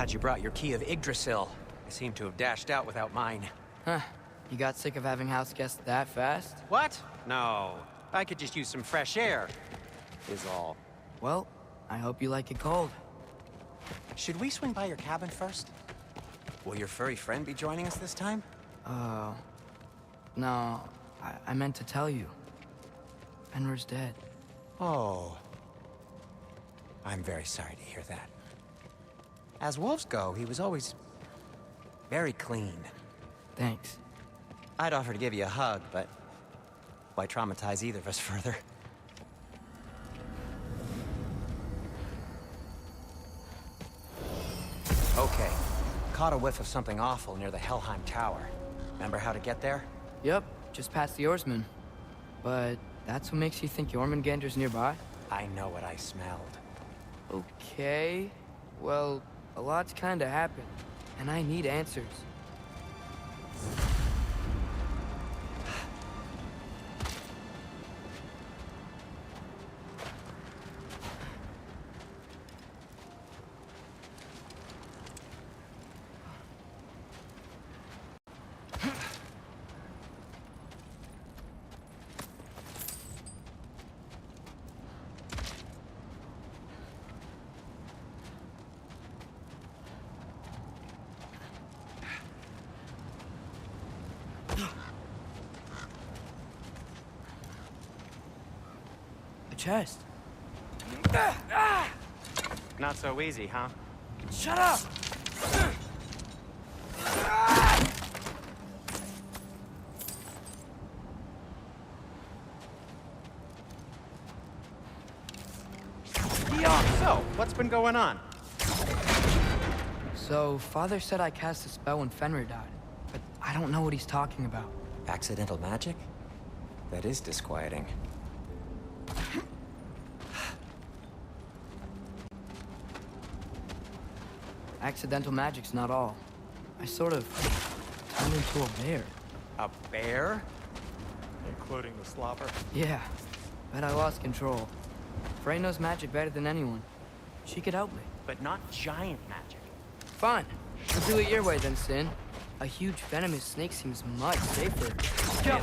Glad you brought your key of Yggdrasil. I seem to have dashed out without mine. Huh. You got sick of having house guests that fast? What? No. I could just use some fresh air, is all. Well, I hope you like it cold. Should we swing by your cabin first? Will your furry friend be joining us this time? No. I meant to tell you. Fenrir's dead. Oh. I'm very sorry to hear that. As wolves go, he was always very clean. Thanks. I'd offer to give you a hug, but why traumatize either of us further? Okay. Caught a whiff of something awful near the Helheim Tower. Remember how to get there? Yep, just past the oarsman. But that's what makes you think Jormungandr's nearby? I know what I smelled. Okay. Well, a lot's kinda happened, and I need answers. Chest. Not so easy, huh? Shut up! So, what's been going on? So, Father said I cast a spell when Fenrir died, but I don't know what he's talking about. Accidental magic? That is disquieting. Accidental magic's not all. I sort of turned into a bear. A bear? Including the slobber. Yeah, but I lost control. Frey knows magic better than anyone. She could help me. But not giant magic. Fine. We'll do it your way then, Sin. A huge venomous snake seems much safer. Go!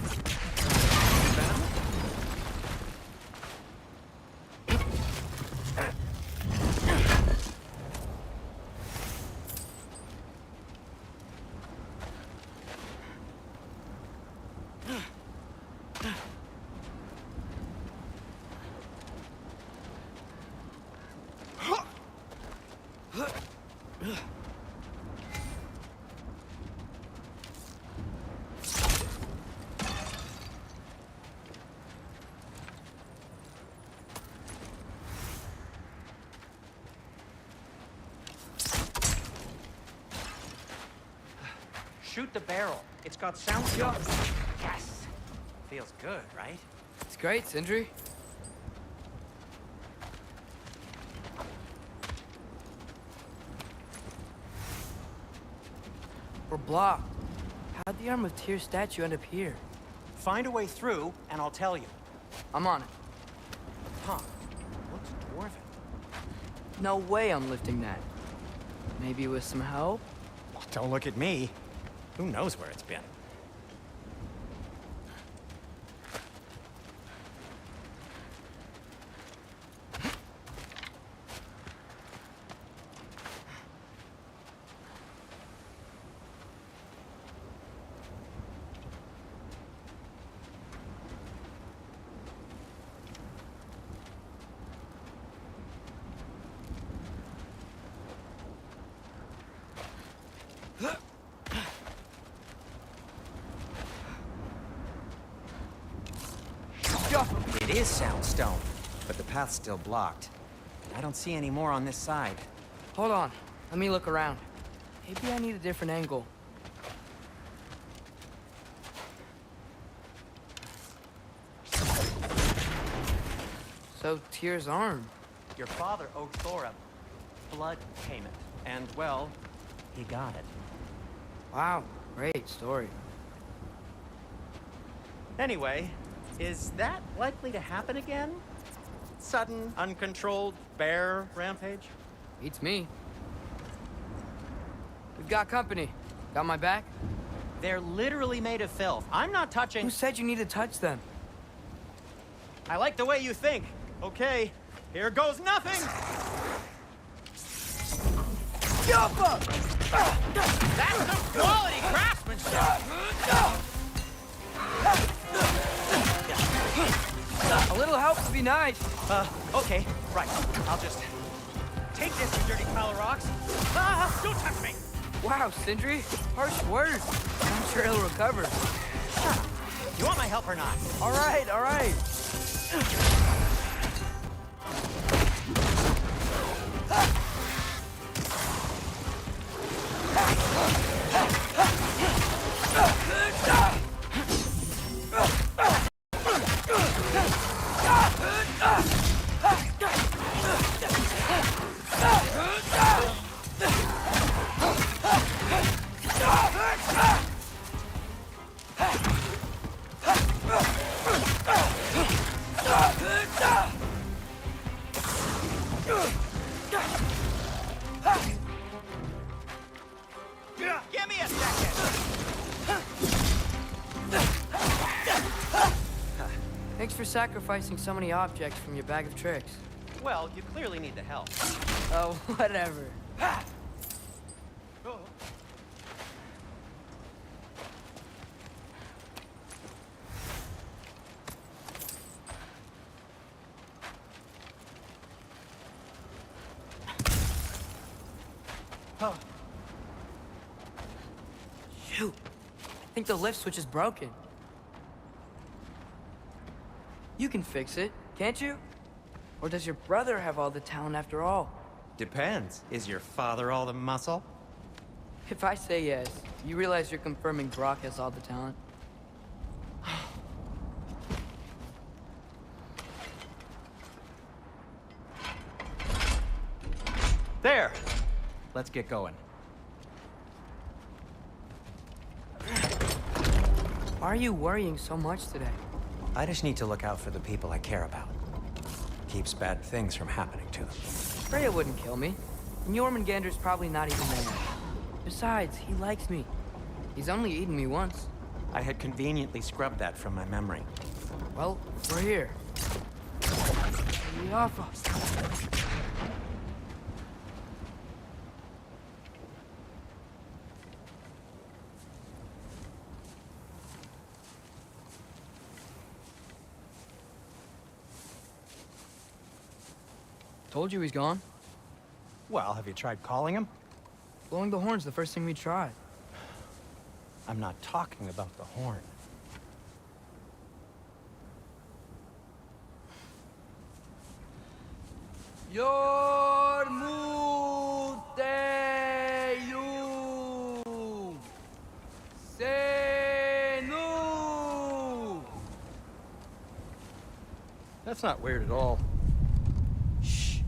Shoot the barrel. It's got sound stops. Yes. Feels good, right? It's great, Sindri. We're blocked. How'd the Arm of Tyr statue end up here? Find a way through, and I'll tell you. I'm on it. Huh. Looks dwarven. No way I'm lifting that. Maybe with some help? Well, don't look at me. Who knows where it's been? It is soundstone, but the path's still blocked. I don't see any more on this side. Hold on. Let me look around. Maybe I need a different angle. So, Tyr's arm. Your father owed Thor a blood payment, and, well, he got it. Wow, great story. Anyway, is that likely to happen again? Sudden, uncontrolled bear rampage? Beats me. We've got company. Got my back? They're literally made of filth. I'm not touching... Who said you need to touch them? I like the way you think. Okay, here goes nothing! That's some quality craftsmanship! A little help would be nice. Okay, right. I'll just take this, you dirty pile of rocks. Ah, don't touch me! Wow, Sindri, harsh words. I'm sure he'll recover. You want my help or not? All right, all right. Give me a second! Thanks for sacrificing so many objects from your bag of tricks. Well, you clearly need the help. Oh, whatever. Shoot. I think the lift switch is broken. You can fix it, can't you? Or does your brother have all the talent after all? Depends. Is your father all the muscle? If I say yes, you realize you're confirming Brock has all the talent? There! Let's get going. Why are you worrying so much today? I just need to look out for the people I care about. Keeps bad things from happening to them. Freya wouldn't kill me. And Jormungandr's probably not even there. Besides, he likes me. He's only eaten me once. I had conveniently scrubbed that from my memory. Well, we're here. Yaffa. Told you he's gone. Well, have you tried calling him? Blowing the horn's the first thing we tried. I'm not talking about the horn. Yormuteyu Senu. That's not weird at all. Shh.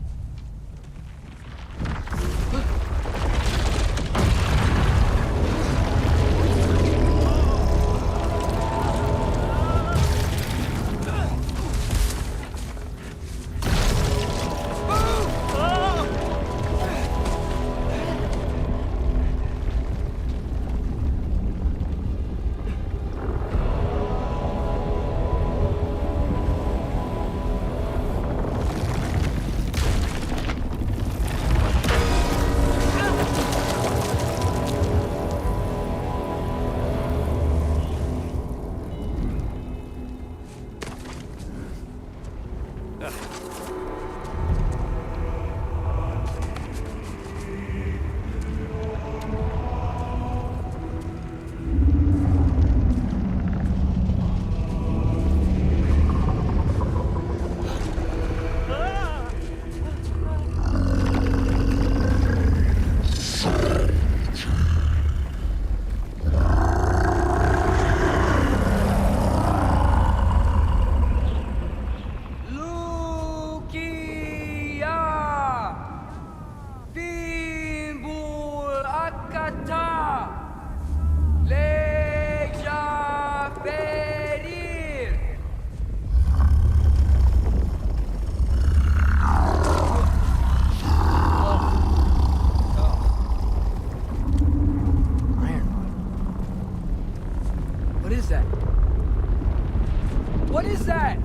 What is that?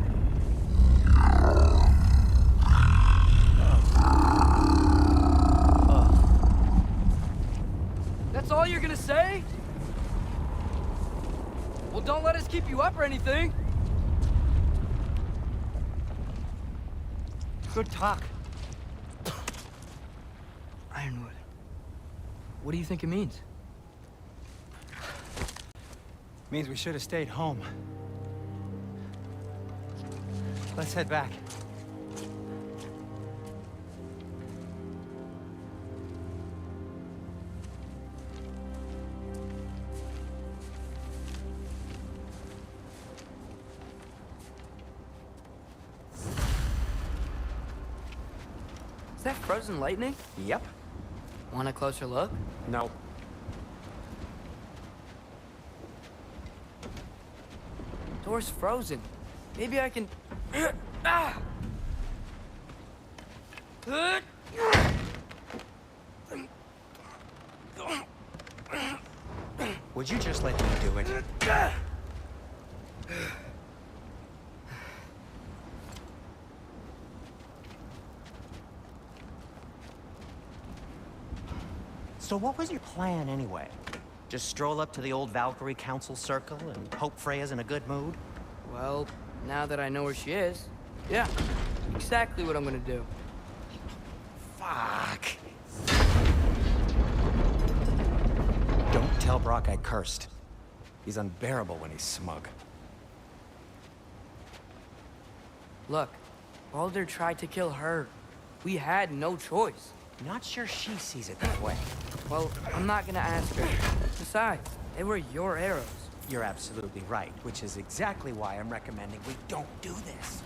That's all you're gonna say? Well, don't let us keep you up or anything. Good talk. Ironwood. What do you think it means? Means we should have stayed home. Let's head back. Is that frozen lightning? Yep. Want a closer look? No. Door's frozen. Maybe I can... Ah! Would you just let me do it? So what was your plan anyway? Just stroll up to the old Valkyrie Council Circle and hope Freya's in a good mood? Well, now that I know where she is, yeah, exactly what I'm gonna do. Fuck. Don't tell Brock I cursed. He's unbearable when he's smug. Look, Baldur tried to kill her. We had no choice. Not sure she sees it that way. Well, I'm not gonna ask her. Besides, they were your arrows. You're absolutely right, which is exactly why I'm recommending we don't do this.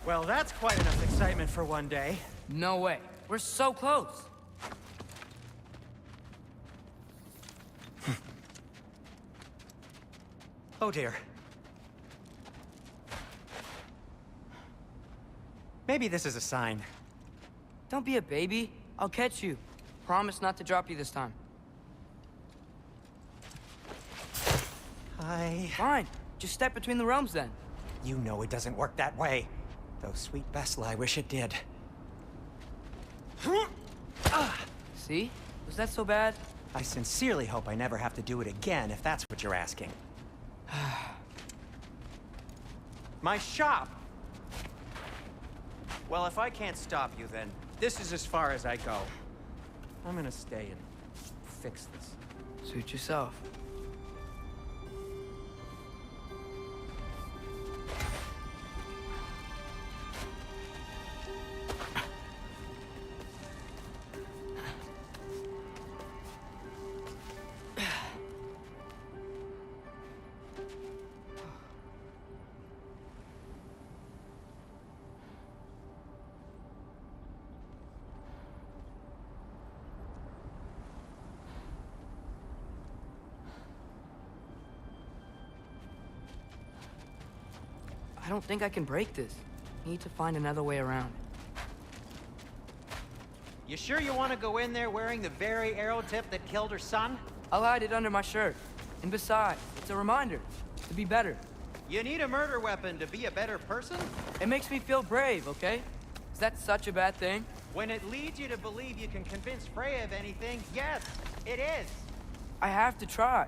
Well, that's quite enough excitement for one day. No way. We're so close. Oh dear. Maybe this is a sign. Don't be a baby. I'll catch you. Promise not to drop you this time. Fine. Just step between the realms then. You know it doesn't work that way. Though sweet Bessel, I wish it did. See? Was that so bad? I sincerely hope I never have to do it again, if that's what you're asking. My shop! Well, if I can't stop you, then this is as far as I go. I'm gonna stay and fix this. Suit yourself. I don't think I can break this. Need to find another way around. You sure you want to go in there wearing the very arrow tip that killed her son? I'll hide it under my shirt. And besides, it's a reminder to be better. You need a murder weapon to be a better person? It makes me feel brave, okay? Is that such a bad thing? When it leads you to believe you can convince Freya of anything, yes, it is. I have to try.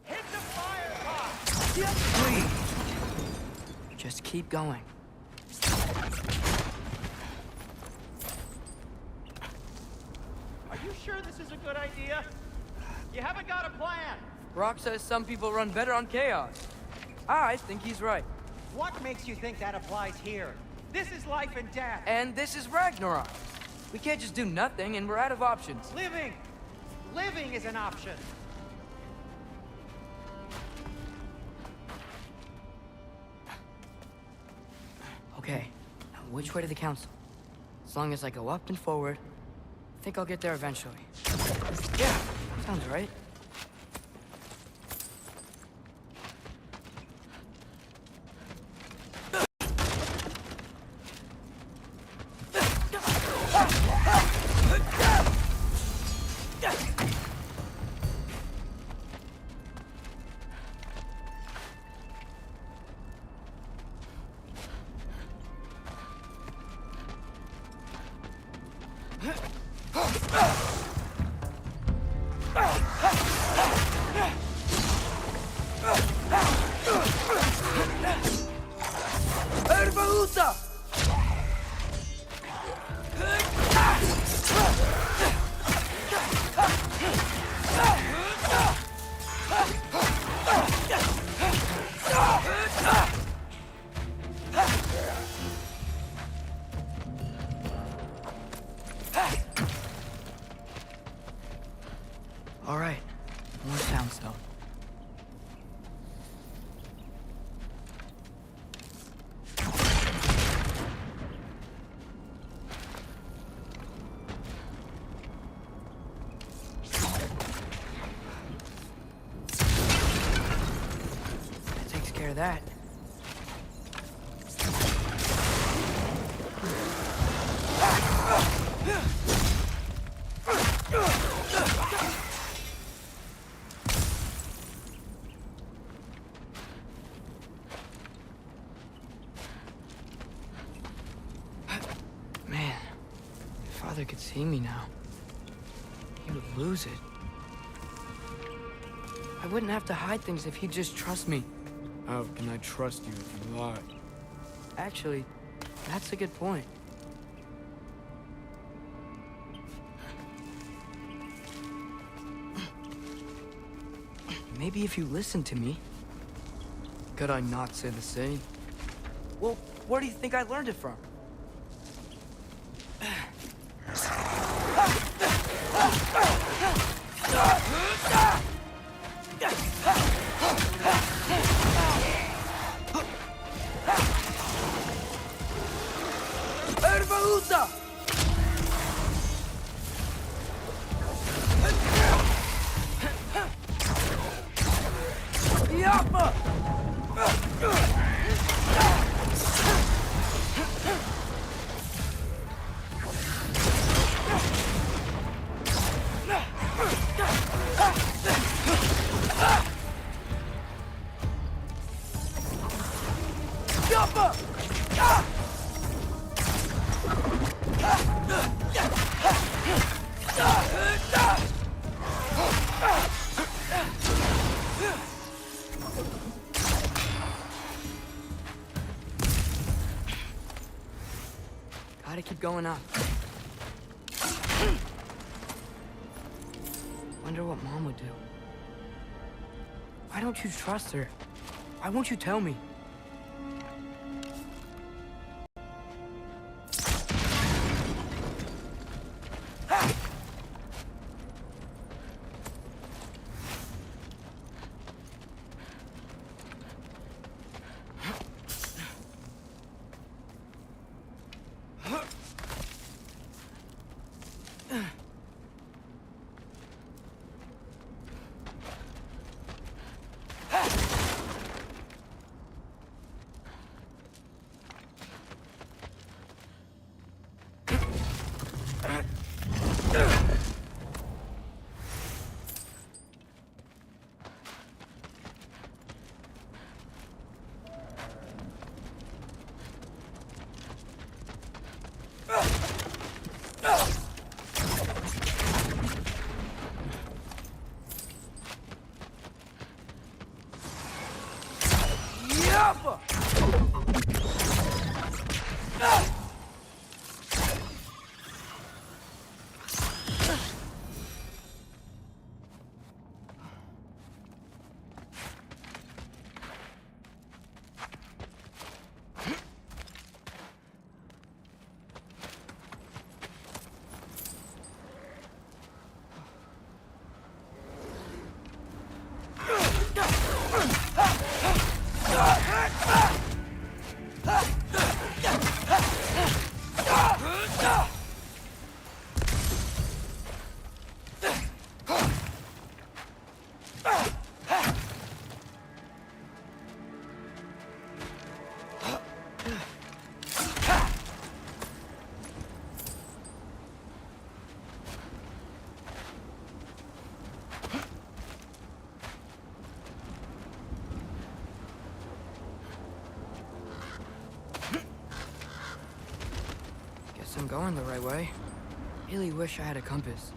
Hit the fire box! Please. Just keep going. Are you sure this is a good idea? You haven't got a plan. Brock says some people run better on chaos. I think he's right. What makes you think that applies here? This is life and death. And this is Ragnarok. We can't just do nothing and we're out of options. Living! Living is an option. Okay, now which way to the council? As long as I go up and forward, I think I'll get there eventually. Yeah, sounds right. All right, more sounds though. That takes care of that. Man, if Father could see me now, he would lose it. I wouldn't have to hide things if he'd just trust me. How can I trust you if you lie? Actually, that's a good point. Maybe if you listened to me. Could I not say the same? Well, where do you think I learned it from? Gotta keep going up. Wonder what Mom would do. Why don't you trust her? Why won't you tell me? I'm going the right way. Really wish I had a compass.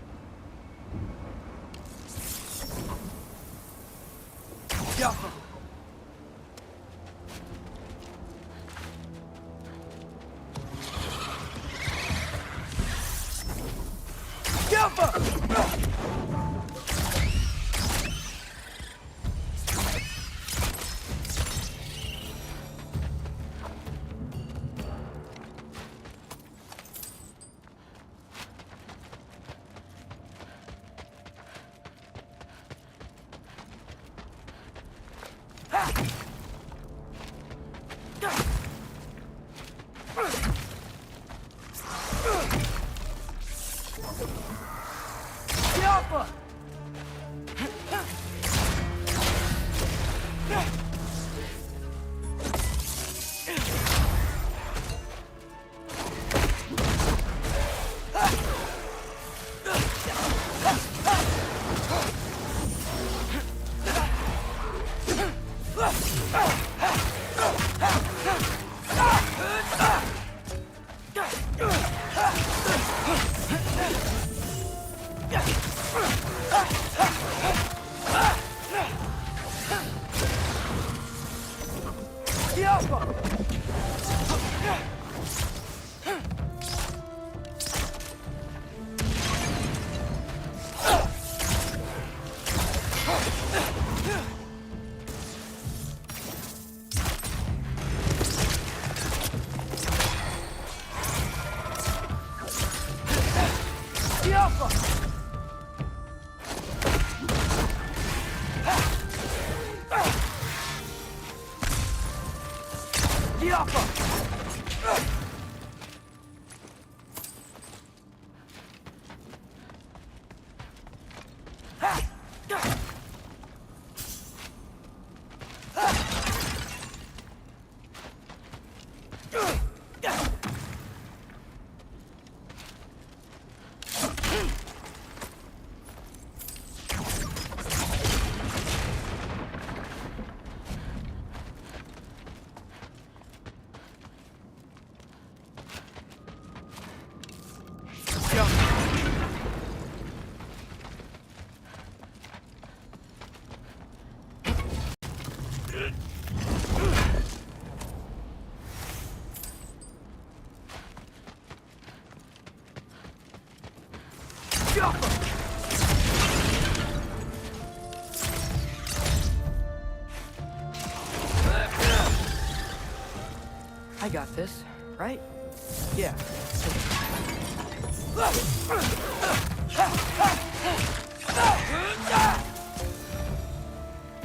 I got this, right? Yeah.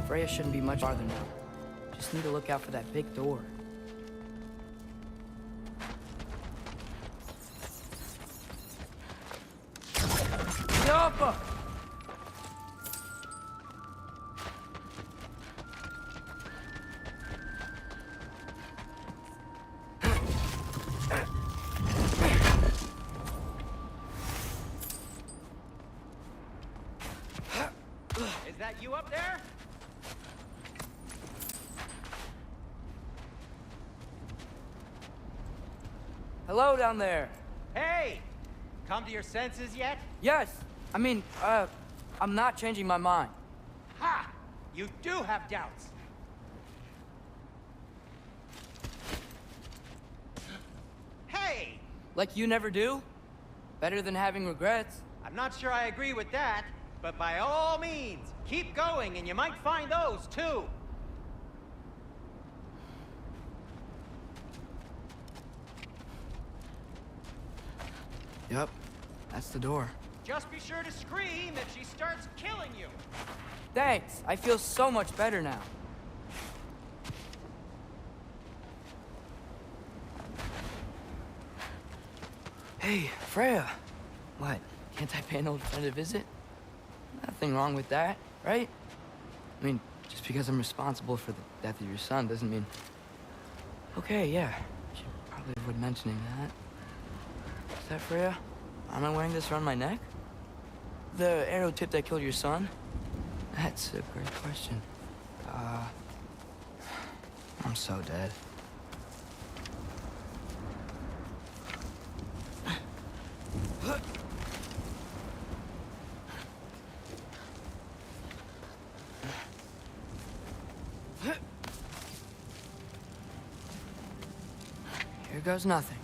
Freya shouldn't be much farther now. Just need to look out for that big door. that you up there? Hello down there. Hey! Come to your senses yet? Yes. I mean, I'm not changing my mind. Ha! You do have doubts. Hey! Like you never do? Better than having regrets. I'm not sure I agree with that, but by all means, keep going and you might find those too. Yep, that's the door. Just be sure to scream if she starts killing you. Thanks. I feel so much better now. Hey, Freya. What? Can't I pay an old friend a visit? Nothing wrong with that, right? I mean, just because I'm responsible for the death of your son doesn't mean... Okay, yeah. Should probably avoid mentioning that. Is that Freya? Am I wearing this around my neck? The arrow tip that killed your son? That's a great question. I'm so dead. Here goes nothing.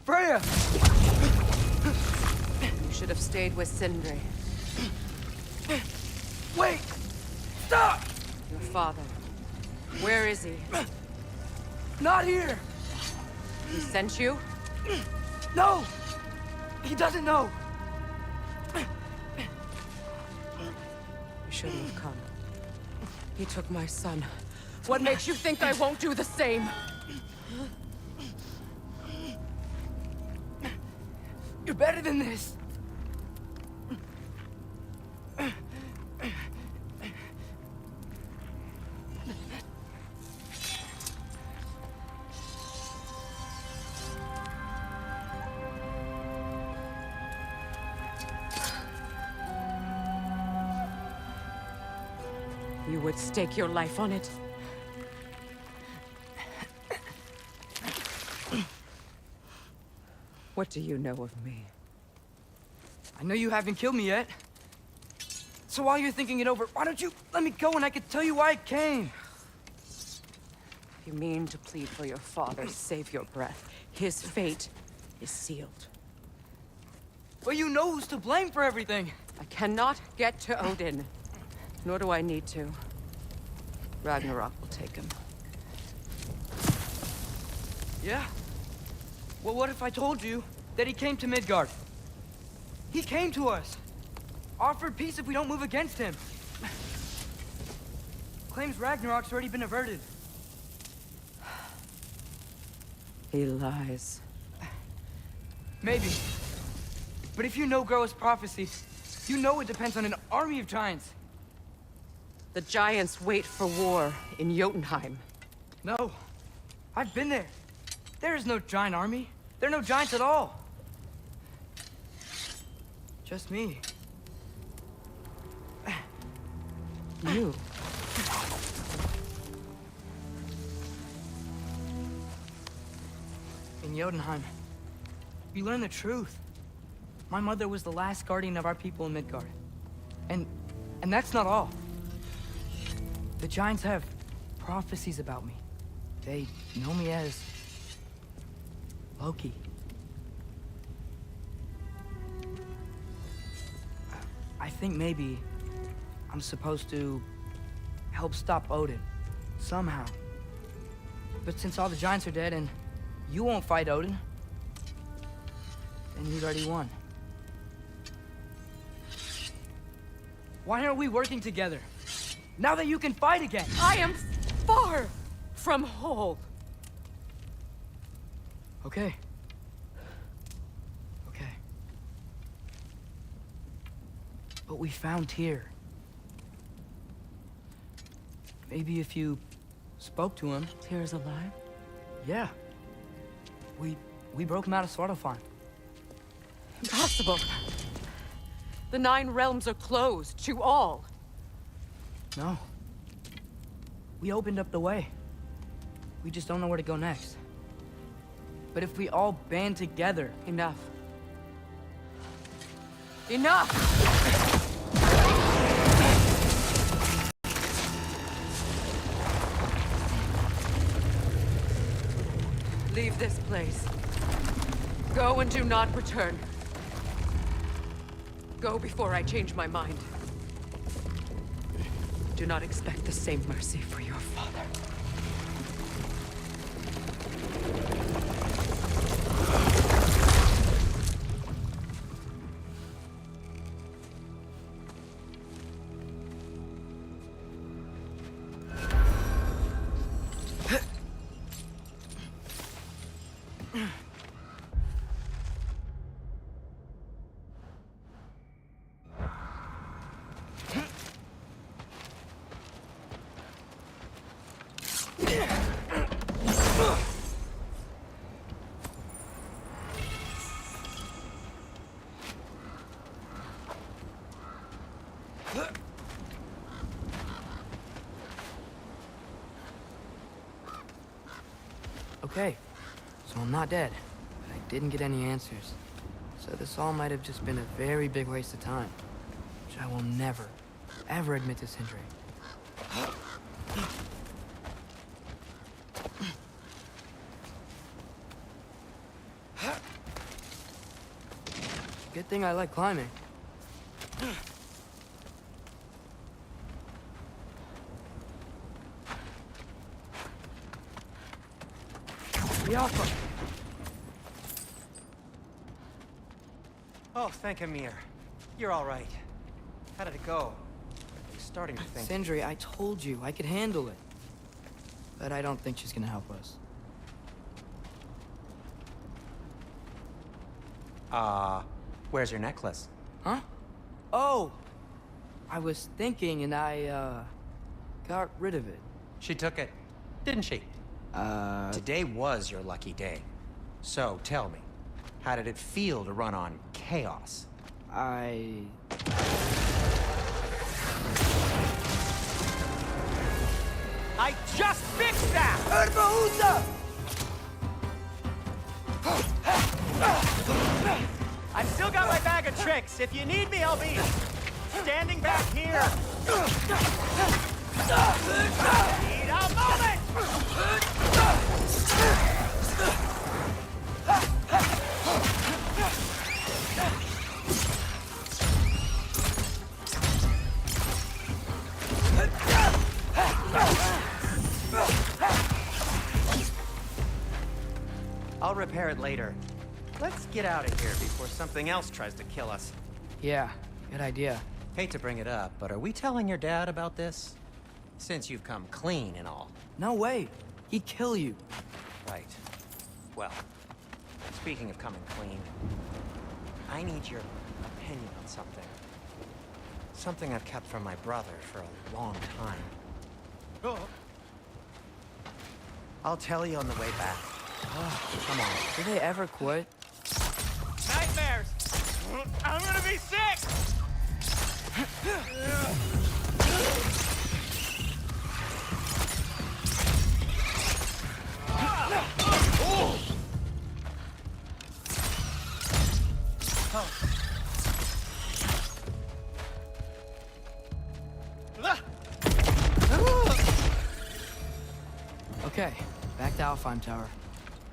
Freya! You should have stayed with Sindri. Wait! Stop! Your father. Where is he? Not here! He sent you? No! He doesn't know! You shouldn't have come. He took my son. What makes you think I won't do the same? You're better than this! You would stake your life on it? What do you know of me? I know you haven't killed me yet. So while you're thinking it over, why don't you let me go and I can tell you why I came? You mean to plead for your father, save your breath. His fate is sealed. Well, you know who's to blame for everything. I cannot get to Odin. Nor do I need to. Ragnarok will take him. Yeah? Well, what if I told you that he came to Midgard? He came to us. Offered peace if we don't move against him. Claims Ragnarok's already been averted. He lies. Maybe. But if you know Groa's prophecy, you know it depends on an army of giants. The giants wait for war in Jotunheim. No. I've been there. There is no giant army. There are no giants at all. Just me. You? In Jotunheim, you learn the truth. My mother was the last guardian of our people in Midgard. And that's not all. The giants have prophecies about me. They know me as Loki. I think maybe I'm supposed to help stop Odin, somehow. But since all the giants are dead and you won't fight Odin, then you've already won. Why aren't we working together? Now that you can fight again! I am far from whole. Okay. But we found TYR. Maybe if you spoke to him. TYR's alive? Yeah. We broke him out of Svartalfheim. Impossible. The 9 realms are closed to all. No. We opened up the way. We just don't know where to go next. But if we all band together... Enough. Enough! Leave this place. Go and do not return. Go before I change my mind. Do not expect the same mercy for your father. Okay, so I'm not dead, but I didn't get any answers. So this all might have just been a very big waste of time, which I will never, ever admit to Sindri. Good thing I like climbing. Oh, thank Amir. You're all right. How did it go? I'm starting to think... Sindri, I told you I could handle it. But I don't think she's gonna help us. Where's your necklace? Huh? Oh! I was thinking and I, got rid of it. She took it, didn't she? Today was your lucky day. So, tell me, how did it feel to run on chaos? I just fixed that! I've still got my bag of tricks. If you need me, I'll be standing back here. Need a moment! I'll repair it later. Let's get out of here before something else tries to kill us. Yeah, good idea. Hate to bring it up, but are we telling your dad about this? Since you've come clean and all. No way. He'd kill you. Right. Well, speaking of coming clean, I need your opinion on something. Something I've kept from my brother for a long time. I'll tell you on the way back. Come on. Do they ever quit? Nightmares! I'm gonna be sick! Okay, back to Alfheim Tower.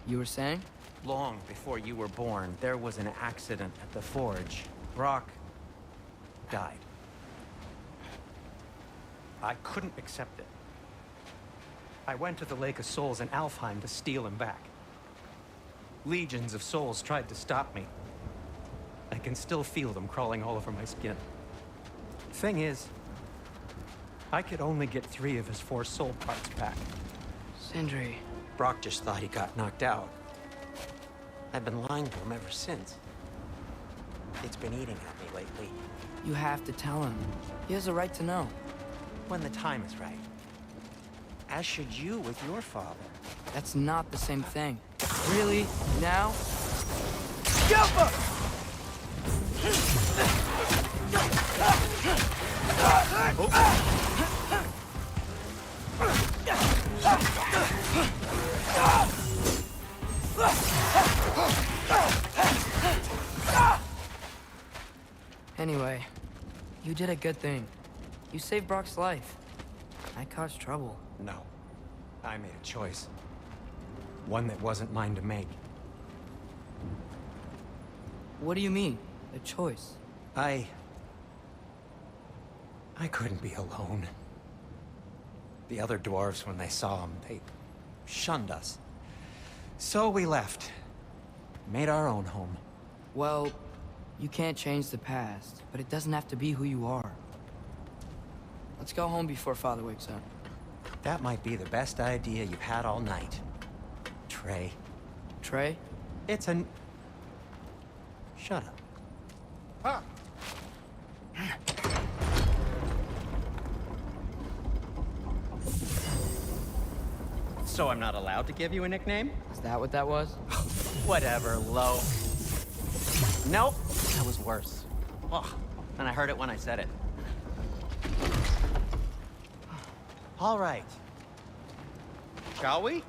You were saying? Long before you were born, there was an accident at the forge. Brock died. I couldn't accept it. I went to the Lake of Souls in Alfheim to steal him back. Legions of souls tried to stop me. I can still feel them crawling all over my skin. Thing is, I could only get 3 of his 4 soul parts back. Sindri. Brock just thought he got knocked out. I've been lying to him ever since. It's been eating at me lately. You have to tell him. He has a right to know. When the time is right. As should you with your father. That's not the same thing. Really? Now? Anyway, you did a good thing. You saved Brock's life. I caused trouble. No. I made a choice. One that wasn't mine to make. What do you mean? A choice? I couldn't be alone. The other dwarves, when they saw him, they shunned us. So we left. Made our own home. Well, you can't change the past, but it doesn't have to be who you are. Let's go home before Father wakes up. That might be the best idea you've had all night. Trey. Trey? It's an... Shut up. Huh. So I'm not allowed to give you a nickname? Is that what that was? Whatever, Lo. Nope, that was worse. Ugh, and I heard it when I said it. All right. Shall we?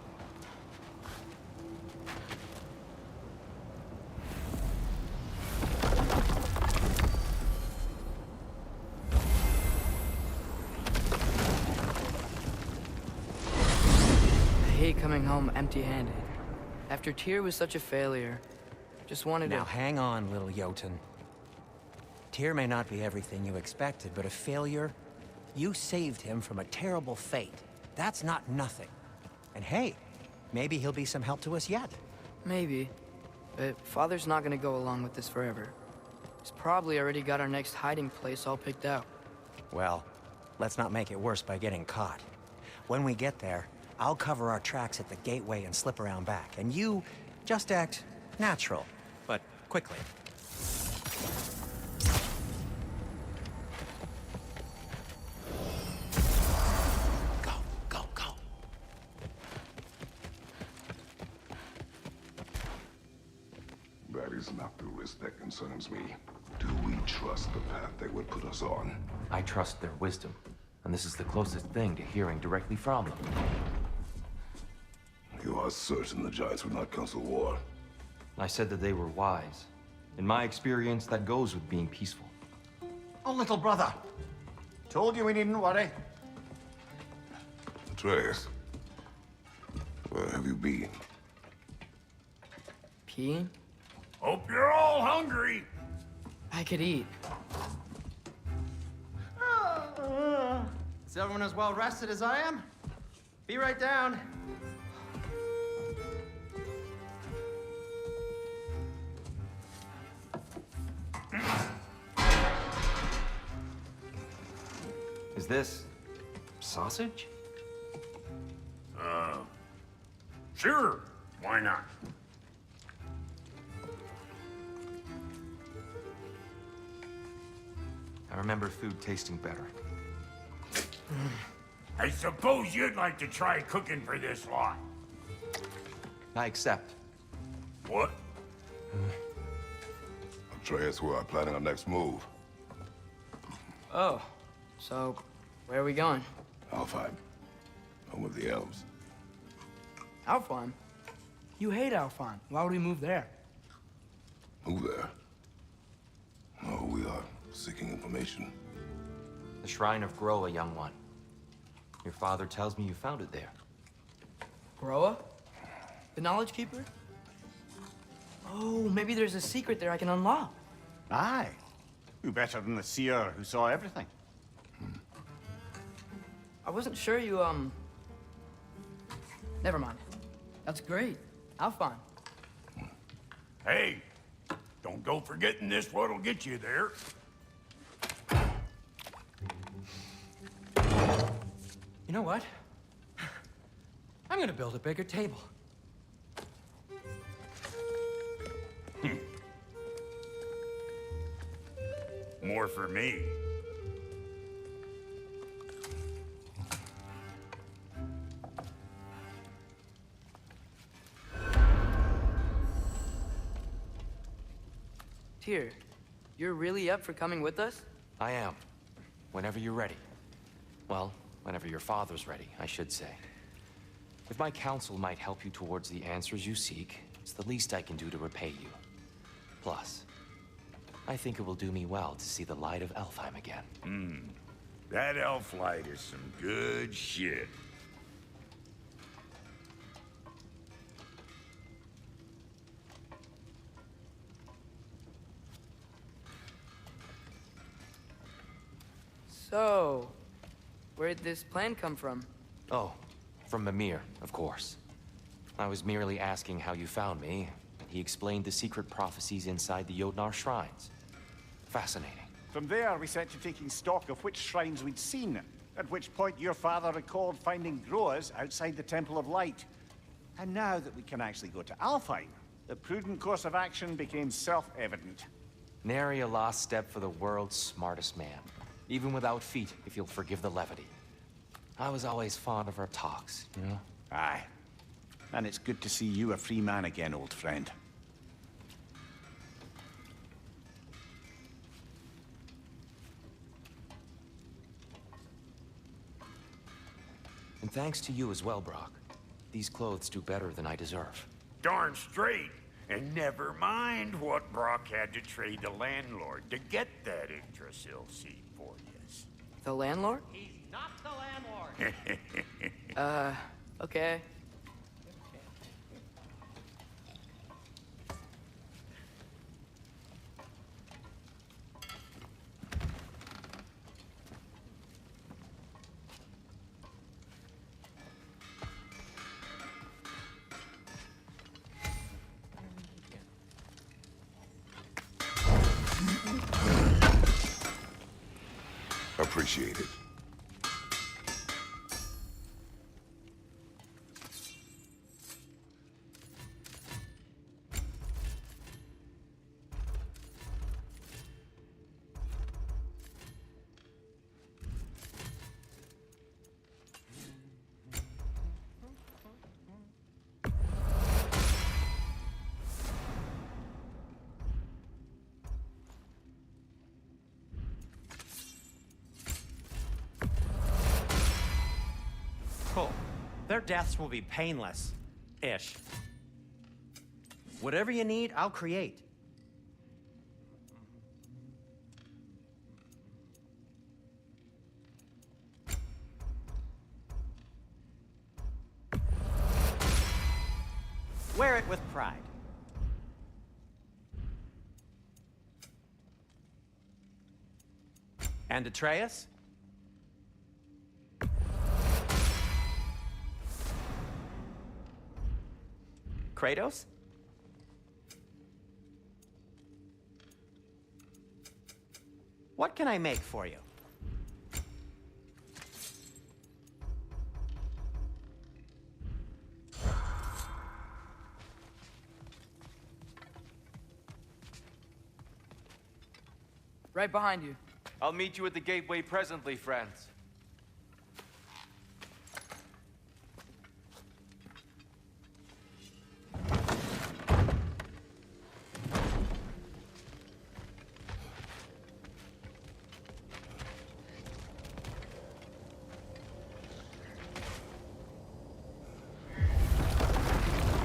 I hate coming home empty-handed. After Tyr was such a failure, just wanted Now to... hang on, little Jotun. Tyr may not be everything you expected, but a failure? You saved him from a terrible fate. That's not nothing. And hey, maybe he'll be some help to us yet. Maybe. But Father's not gonna go along with this forever. He's probably already got our next hiding place all picked out. Well, let's not make it worse by getting caught. When we get there, I'll cover our tracks at the gateway and slip around back. And you just act natural, but quickly. Go, go, go. That is not the risk that concerns me. Do we trust the path they would put us on? I trust their wisdom, and this is the closest thing to hearing directly from them. You are certain the Giants would not counsel war? I said that they were wise. In my experience, that goes with being peaceful. Oh, little brother. Told you we needn't worry. Atreus, where have you been? Peeing? Hope you're all hungry. I could eat. Is everyone as well rested as I am? Be right down. Is this sausage? Sure. Why not? I remember food tasting better. I suppose you'd like to try cooking for this lot. I accept. What? Atreus, we are planning our next move. Oh, so where are we going? Alfheim, home of the elves. Alfheim? You hate Alfheim. Why would we move there? Move there? No, we are seeking information. The Shrine of Groa, young one. Your father tells me you found it there. Groa? The Knowledge Keeper? Oh, maybe there's a secret there I can unlock. Aye. Who better than the seer who saw everything? I wasn't sure you, Never mind. That's great. Alfheim. Hey, don't go forgetting this what'll get you there. You know what? I'm gonna build a bigger table. More for me. Tyr, you're really up for coming with us? I am. Whenever you're ready. Well, whenever your father's ready, I should say. If my counsel might help you towards the answers you seek, it's the least I can do to repay you. Plus, I think it will do me well to see the light of Alfheim again. That elf light is some good shit. So, where'd this plan come from? Oh, from Mimir, of course. I was merely asking how you found me, and he explained the secret prophecies inside the Jotnar shrines. Fascinating. From there, we set to taking stock of which shrines we'd seen, at which point your father recalled finding Groas outside the Temple of Light. And now that we can actually go to Alfheim, the prudent course of action became self-evident. Nary a lost step for the world's smartest man. Even without feet, if you'll forgive the levity. I was always fond of our talks, you know? Aye. And it's good to see you a free man again, old friend. And thanks to you as well, Brock. These clothes do better than I deserve. Darn straight. And never mind what Brock had to trade the landlord to get that Yggdrasil seat for you. The landlord? He's not the landlord. Okay. Appreciate it. Cool. Their deaths will be painless-ish. Whatever you need, I'll create. Wear it with pride. And Atreus? Kratos? What can I make for you? Right behind you. I'll meet you at the gateway presently, friends.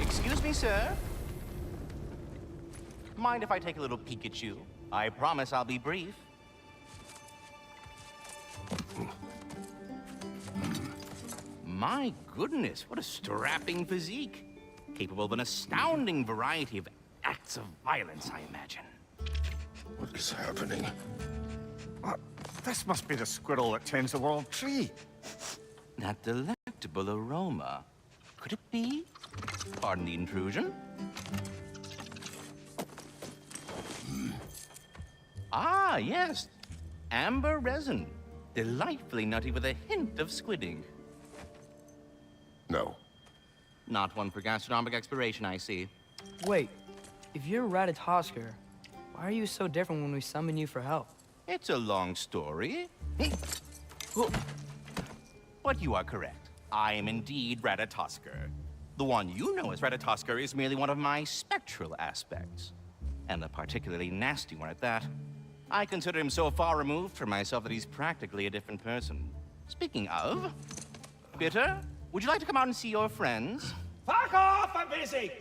Excuse me, sir. Mind if I take a little peek at you? I promise I'll be brief. My goodness, what a strapping physique. Capable of an astounding variety of acts of violence, I imagine. What is happening? This must be the squirrel that tends the world tree. That delectable aroma. Could it be? Pardon the intrusion. Ah, yes. Amber resin. Delightfully nutty with a hint of squidding. No. Not one for gastronomic exploration, I see. Wait, if you're Ratatoskr, why are you so different when we summon you for help? It's a long story. But you are correct. I am indeed Ratatoskr. The one you know as Ratatoskr is merely one of my spectral aspects. And a particularly nasty one at that. I consider him so far removed from myself that he's practically a different person. Speaking of, Bitter, would you like to come out and see your friends? Fuck off! I'm busy!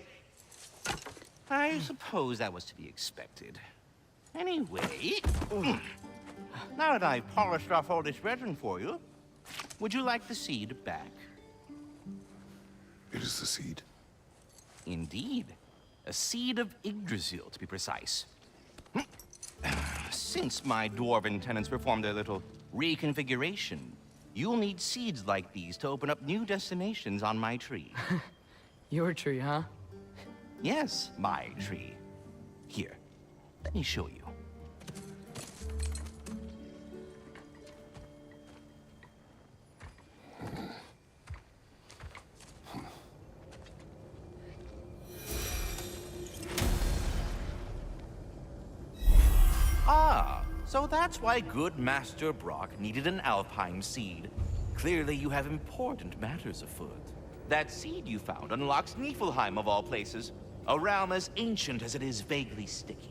I suppose that was to be expected. Anyway, now that I've polished off all this resin for you, would you like the seed back? It is the seed. Indeed. A seed of Yggdrasil, to be precise. Since my dwarven tenants performed their little reconfiguration, you'll need seeds like these to open up new destinations on my tree. Your tree, huh? Yes, my tree. Here, let me show you. Ah, so that's why good Master Brock needed an Alfheim seed. Clearly you have important matters afoot. That seed you found unlocks Niflheim of all places, a realm as ancient as it is vaguely sticky.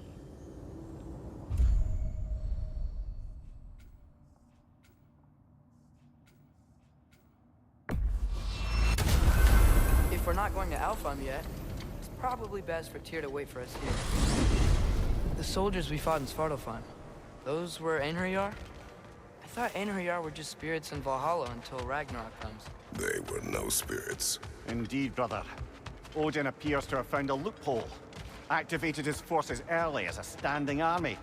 If we're not going to Alfheim yet, it's probably best for Tyr to wait for us here. The soldiers we fought in Svartalfheim, those were Einherjar? I thought Einherjar were just spirits in Valhalla until Ragnarok comes. They were no spirits. Indeed, brother. Odin appears to have found a loophole. Activated his forces early as a standing army.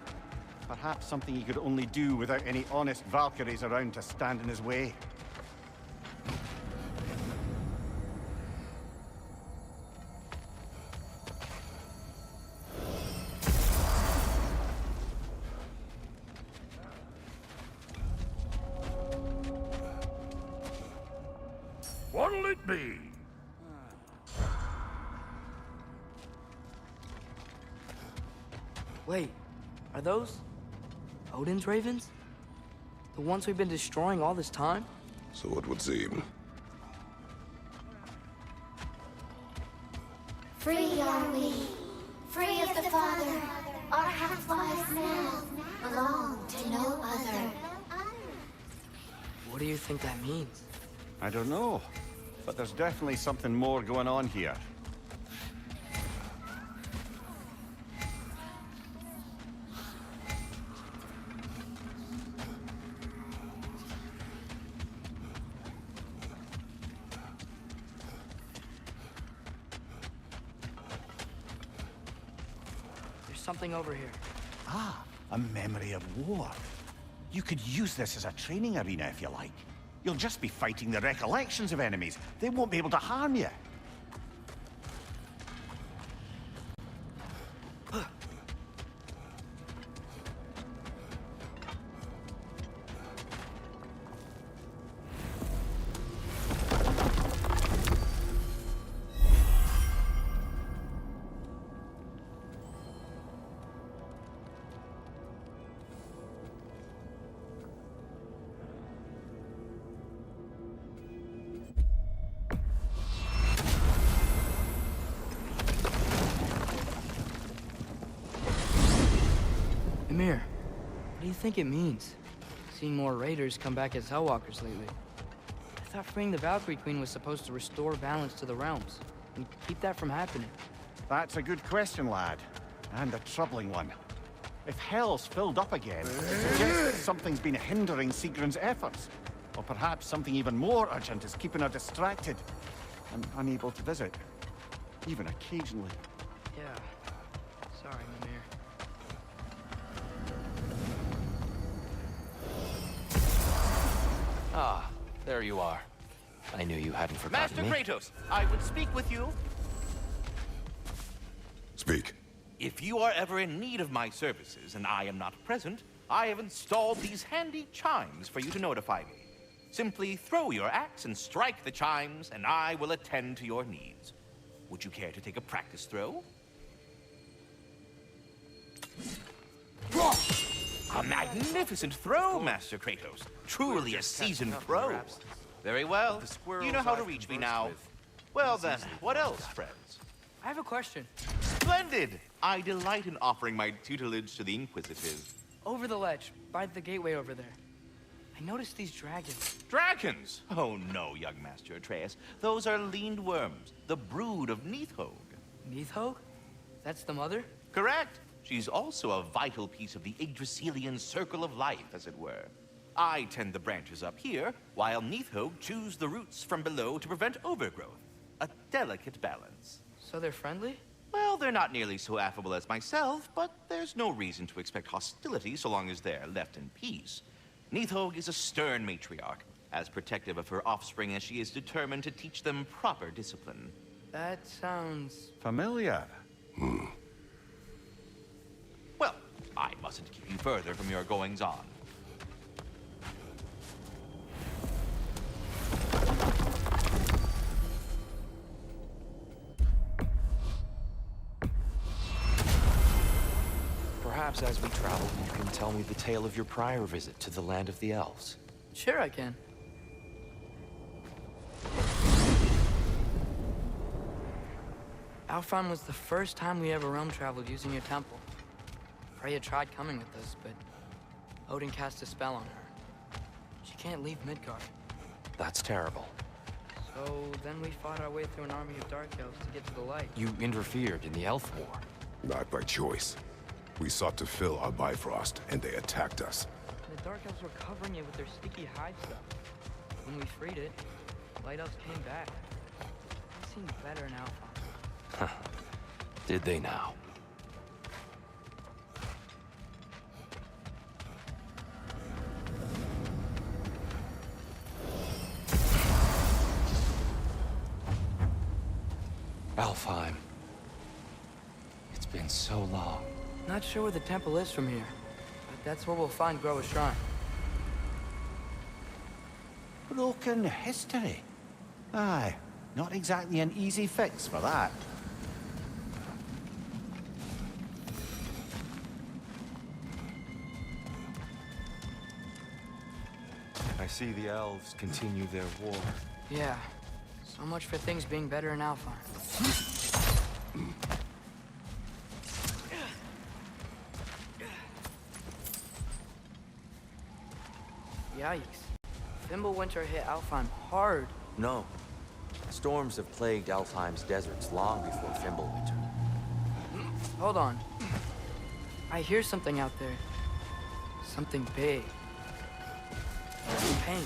Perhaps something he could only do without any honest Valkyries around to stand in his way. What'll it be? Wait, are those Odin's ravens? The ones we've been destroying all this time? So it would seem. Free are we, free of the Father. Our half-lives now belong to no other. What do you think that means? I don't know, but there's definitely something more going on here. There's something over here. Ah, a memory of war. You could use this as a training arena if you like. You'll just be fighting the recollections of enemies. They won't be able to harm you. Ymir, what do you think it means? Seeing more raiders come back as Hellwalkers lately. I thought freeing the Valkyrie Queen was supposed to restore balance to the realms and keep that from happening. That's a good question, lad. And a troubling one. If Hell's filled up again, it suggests that something's been hindering Sigrun's efforts. Or perhaps something even more urgent is keeping her distracted and unable to visit. Even occasionally. Yeah. Sorry, Ymir. Ah, there you are. I knew you hadn't forgotten Master me. Kratos, I would speak with you. Speak. If you are ever in need of my services and I am not present, I have installed these handy chimes for you to notify me. Simply throw your axe and strike the chimes, and I will attend to your needs. Would you care to take a practice throw? A magnificent throw, Master Kratos. Truly a seasoned pro. Very well. You know how to reach me now. Well then, what else, friends? I have a question. Splendid! I delight in offering my tutelage to the inquisitive. Over the ledge, by the gateway over there. I noticed these dragons. Dragons? Oh no, young Master Atreus. Those are leaned worms, the brood of Neithog. Neithog? That's the mother? Correct. She's also a vital piece of the Yggdrasilian circle of life, as it were. I tend the branches up here, while Neithog chews the roots from below to prevent overgrowth. A delicate balance. So they're friendly? Well, they're not nearly so affable as myself, but there's no reason to expect hostility so long as they're left in peace. Neithog is a stern matriarch, as protective of her offspring as she is determined to teach them proper discipline. That sounds... familiar. Well, I mustn't keep you further from your goings-on. Perhaps as we travel, you can tell me the tale of your prior visit to the land of the elves. Sure I can. Alfheim was the first time we ever realm traveled using your temple. Freya tried coming with us, but Odin cast a spell on her. She can't leave Midgard. That's terrible. So then we fought our way through an army of dark elves to get to the light. You interfered in the elf war. Not by choice. We sought to fill our Bifrost, and they attacked us. The dark elves were covering it with their sticky hide stuff. When we freed it, light elves came back. It seemed better in Alfheim. Did they now? Alfheim. It's been so long. Not sure where the temple is from here, but that's where we'll find Groa's shrine. Broken history. Aye, not exactly an easy fix for that. I see the elves continue their war. Yeah, so much for things being better in Alfheim. Yikes. Fimbulwinter hit Alfheim hard. No. Storms have plagued Alfheim's deserts long before Fimbulwinter. Hold on. I hear something out there. Something big. Pain.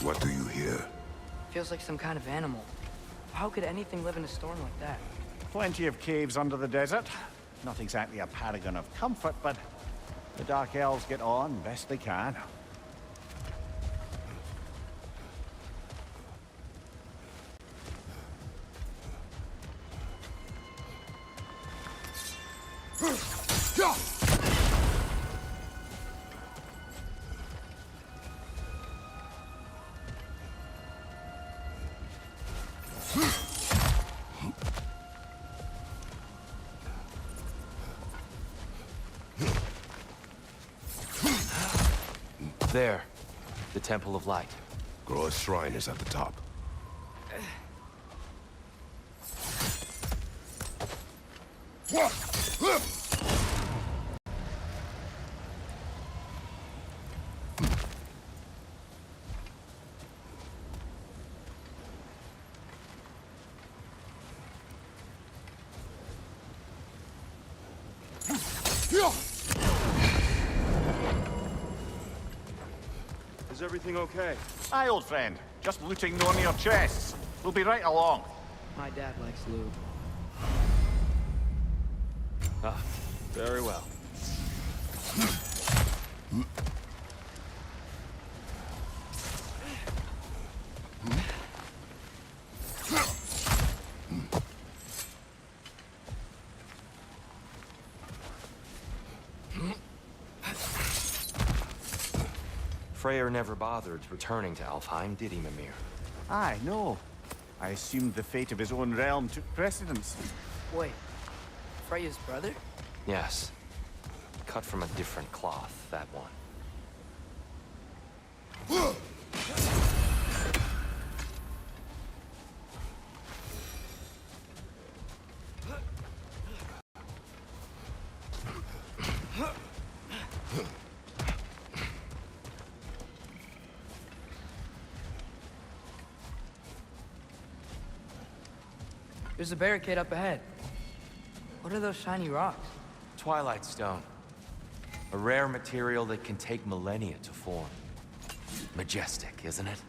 What do you hear? Feels like some kind of animal. How could anything live in a storm like that? Plenty of caves under the desert. Not exactly a paragon of comfort, but the Dark Elves get on best they can. There. The Temple of Light. Groa's shrine is at the top. Is everything okay? Aye, old friend. Just looting one of your chests. We'll be right along. My dad likes lube. Ah, very well. Freyr never bothered returning to Alfheim, did he, Mimir? Aye, no. I assumed the fate of his own realm took precedence. Wait, Freya's brother? Yes. Cut from a different cloth, that one. There's a barricade up ahead. What are those shiny rocks? Twilight stone. A rare material that can take millennia to form. Majestic, isn't it?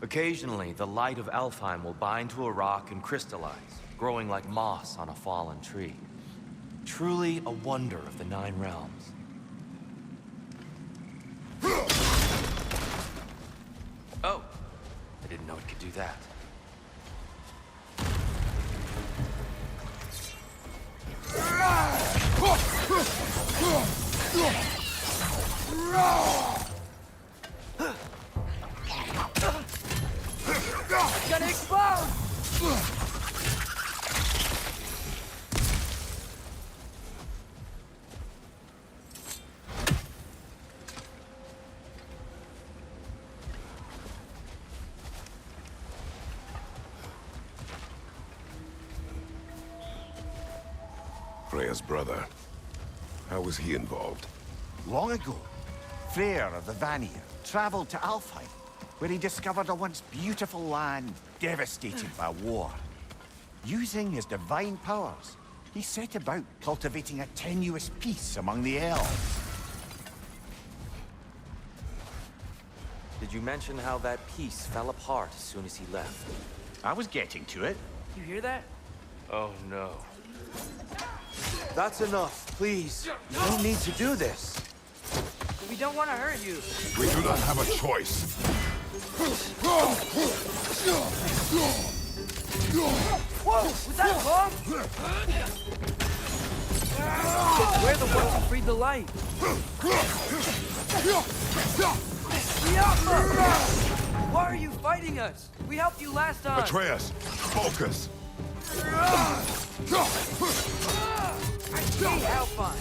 Occasionally, the light of Alfheim will bind to a rock and crystallize, growing like moss on a fallen tree. Truly a wonder of the Nine Realms. Oh! I didn't know it could do that. It's gonna explode! Freya's brother. How was he involved? Long ago, Freyr of the Vanir traveled to Alfheim, where he discovered a once beautiful land devastated by war. Using his divine powers, he set about cultivating a tenuous peace among the elves. Did you mention how that piece fell apart as soon as he left? I was getting to it. You hear that? Oh no. That's enough, please. You don't need to do this. We don't want to hurt you. We do not have a choice. Whoa! Was that bomb? We're the ones who freed the light. Why are you fighting us? We helped you last time. Atreus, focus. I see Alfheim.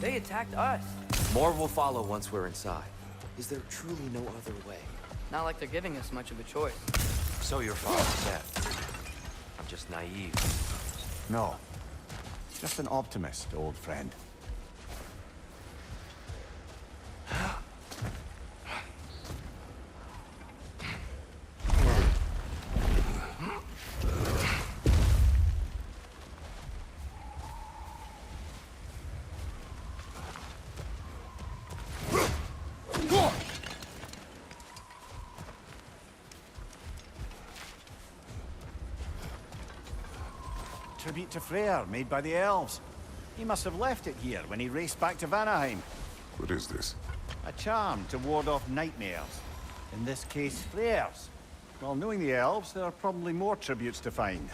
They attacked us. More will follow once we're inside. Is there truly no other way? Not like they're giving us much of a choice. So your father said. I'm just naive. No. Just an optimist, old friend. Tribute to Freyr, made by the elves. He must have left it here when he raced back to Vanaheim. What is this? A charm to ward off nightmares. In this case, Freyr's. Well, knowing the elves, there are probably more tributes to find.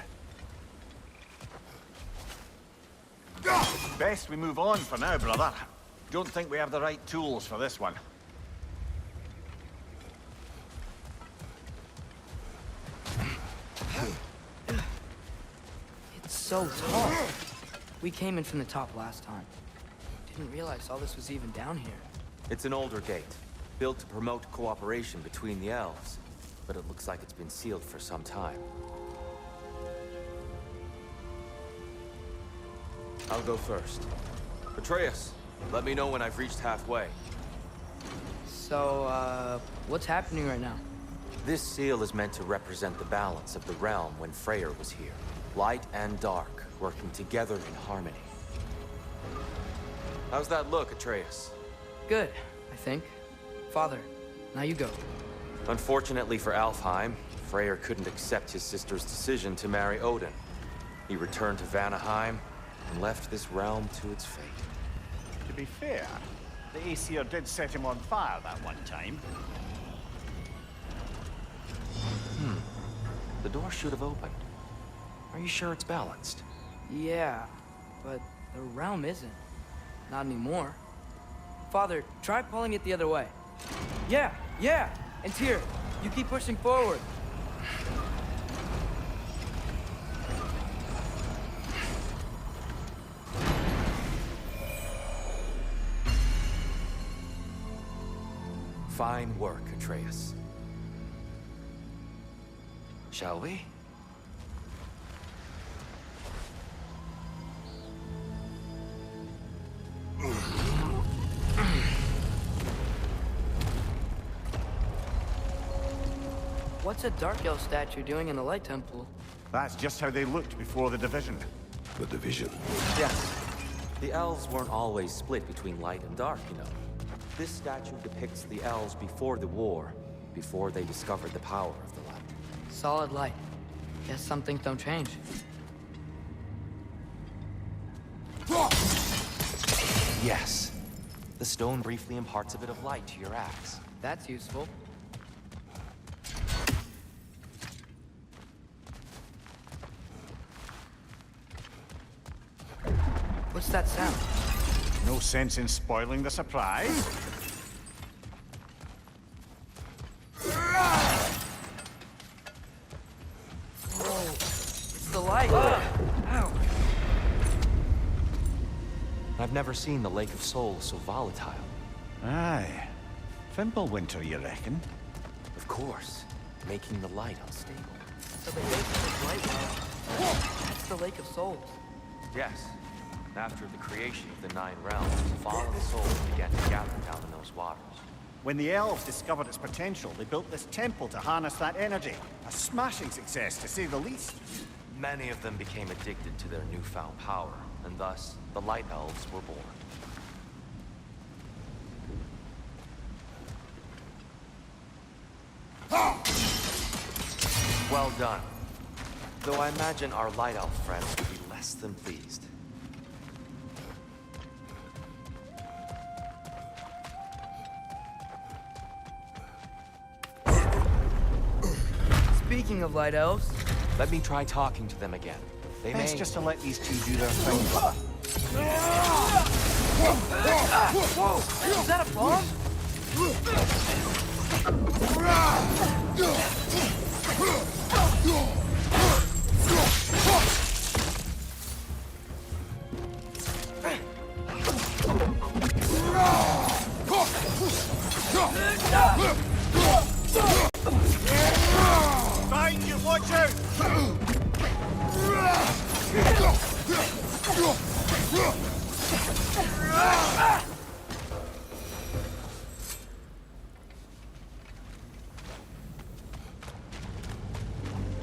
Best we move on for now, brother. Don't think we have the right tools for this one. So tall. We came in from the top last time. Didn't realize all this was even down here. It's an older gate, built to promote cooperation between the elves, but it looks like it's been sealed for some time. I'll go first. Atreus, let me know when I've reached halfway. So, what's happening right now? This seal is meant to represent the balance of the realm when Freyr was here. Light and dark, working together in harmony. How's that look, Atreus? Good, I think. Father, now you go. Unfortunately for Alfheim, Freyr couldn't accept his sister's decision to marry Odin. He returned to Vanaheim and left this realm to its fate. To be fair, the Aesir did set him on fire that one time. The door should have opened. Are you sure it's balanced? Yeah, but the realm isn't. Not anymore. Father, try pulling it the other way. Yeah, yeah! And Tyr, you keep pushing forward. Fine work, Atreus. Shall we? What's a Dark Elf statue doing in the Light Temple? That's just how they looked before the division. The division. Yes. The elves weren't always split between light and dark, you know. This statue depicts the elves before the war, before they discovered the power of the light. Solid light. Guess some things don't change. Yes. The stone briefly imparts a bit of light to your axe. That's useful. What's that sound? No sense in spoiling the surprise. Whoa. It's the light. Ow. I've never seen the Lake of Souls so volatile. Aye. Fimbulwinter, you reckon? Of course. Making the light unstable. So the base of this light well, that's the Lake of Souls. Yes. After the creation of the Nine Realms, fallen souls began to gather down in those waters. When the elves discovered its potential, they built this temple to harness that energy. A smashing success, to say the least. Many of them became addicted to their newfound power, and thus, the Light Elves were born. Well done. Though I imagine our Light Elf friends would be less than pleased. Speaking of Light Elves... Let me try talking to them again. They Best may... just to let these two do their thing. Whoa! Is that a bomb? Find you, watch out!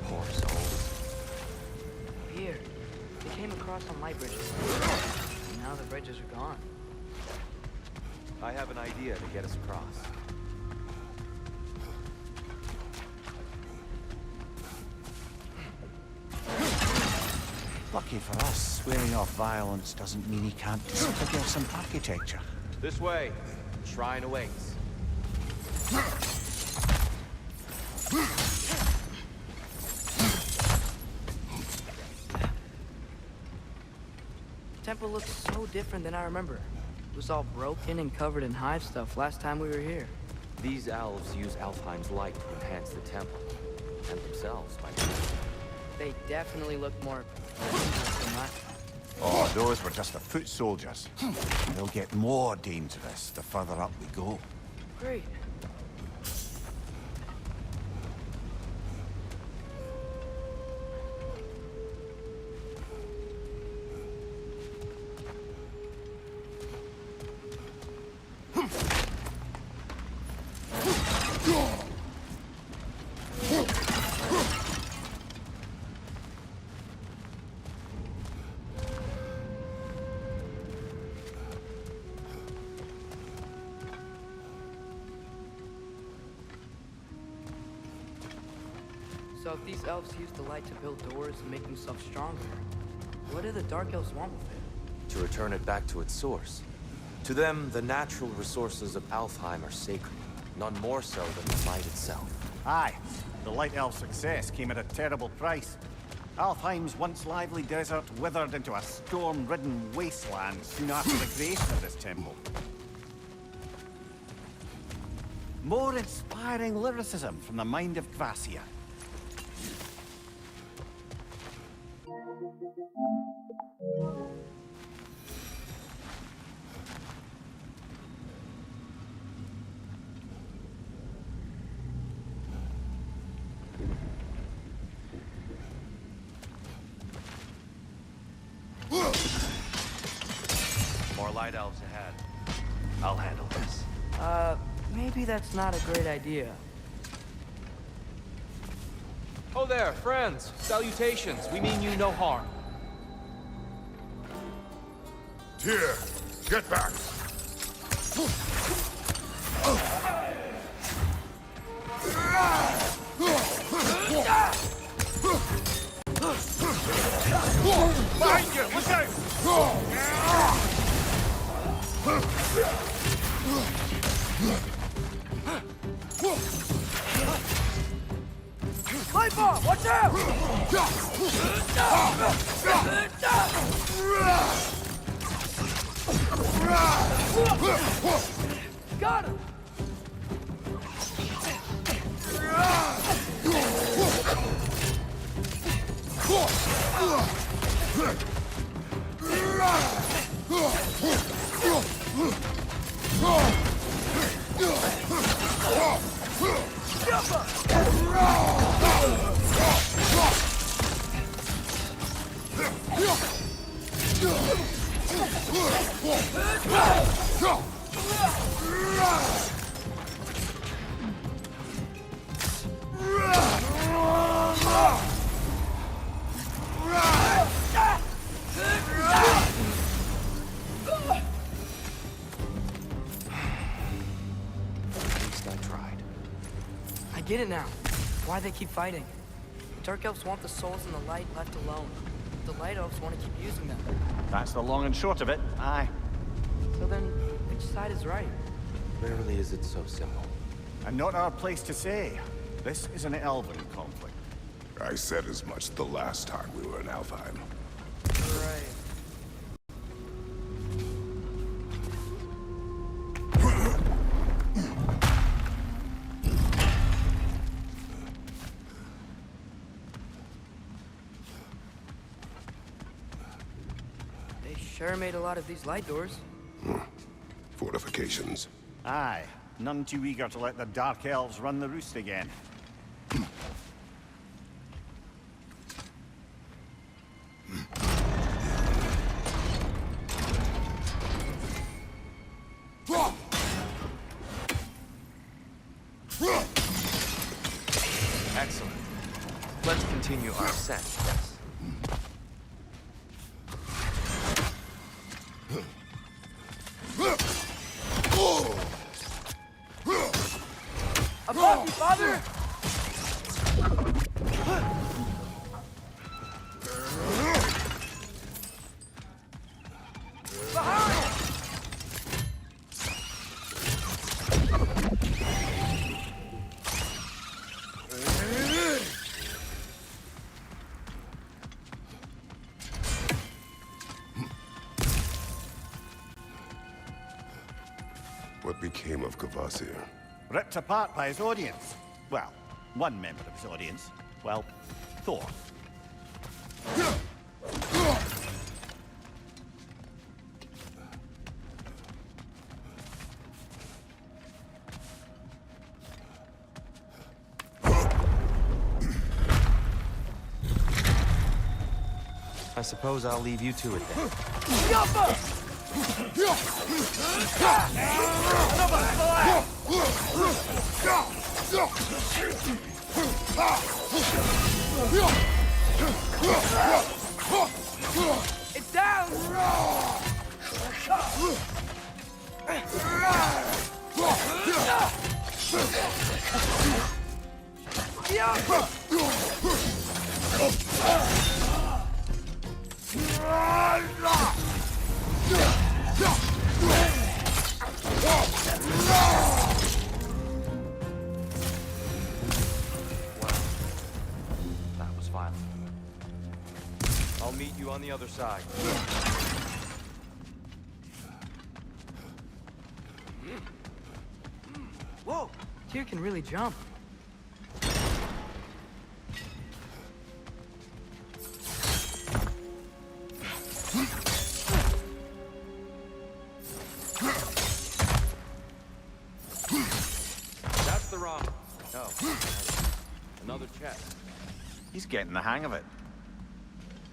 Poor souls. Here. They came across on light bridges. And now the bridges are gone. I have an idea to get us across. Lucky for us, swearing off violence doesn't mean he can't disfigure some architecture. This way. The shrine awaits. The temple looks so different than I remember. It was all broken and covered in hive stuff last time we were here. These elves use Alfheim's light to enhance the temple. And themselves, by the way. They definitely look more dangerous than last time. Oh, those were just the foot soldiers. They'll get more dangerous the further up we go. Great. So if these elves use the light to build doors and make themselves stronger, what do the Dark Elves want with it? To return it back to its source. To them, the natural resources of Alfheim are sacred, none more so than the light itself. Aye, the Light Elf's success came at a terrible price. Alfheim's once lively desert withered into a storm-ridden wasteland soon after the creation of this temple. More inspiring lyricism from the mind of Gracia. More light elves ahead. I'll handle this. Maybe that's not a great idea. Oh there, friends. Salutations. We mean you no harm. Here, get back. Behind you! Look out! Light bomb! Watch out! Got him! I get it now. Why they keep fighting. Dark elves want the souls in the light left alone. The light elves want to keep using them. That's the long and short of it, aye. So then, which side is right? Rarely is it so simple. And not our place to say. This is an elven conflict. I said as much the last time we were in Alfheim. Right. They sure made a lot of these light doors. Fortifications. Aye, none too eager to let the Dark Elves run the roost again. Excellent. Let's continue our ascent, yes. Above you, father! Behind! What became of Kvasir? Ripped apart by his audience. Well, one member of his audience. Well, Thor. I suppose I'll leave you to it then. It's down! the other side. Whoa! Tyr can really jump. That's the wrong. No. Another chest. He's getting the hang of it.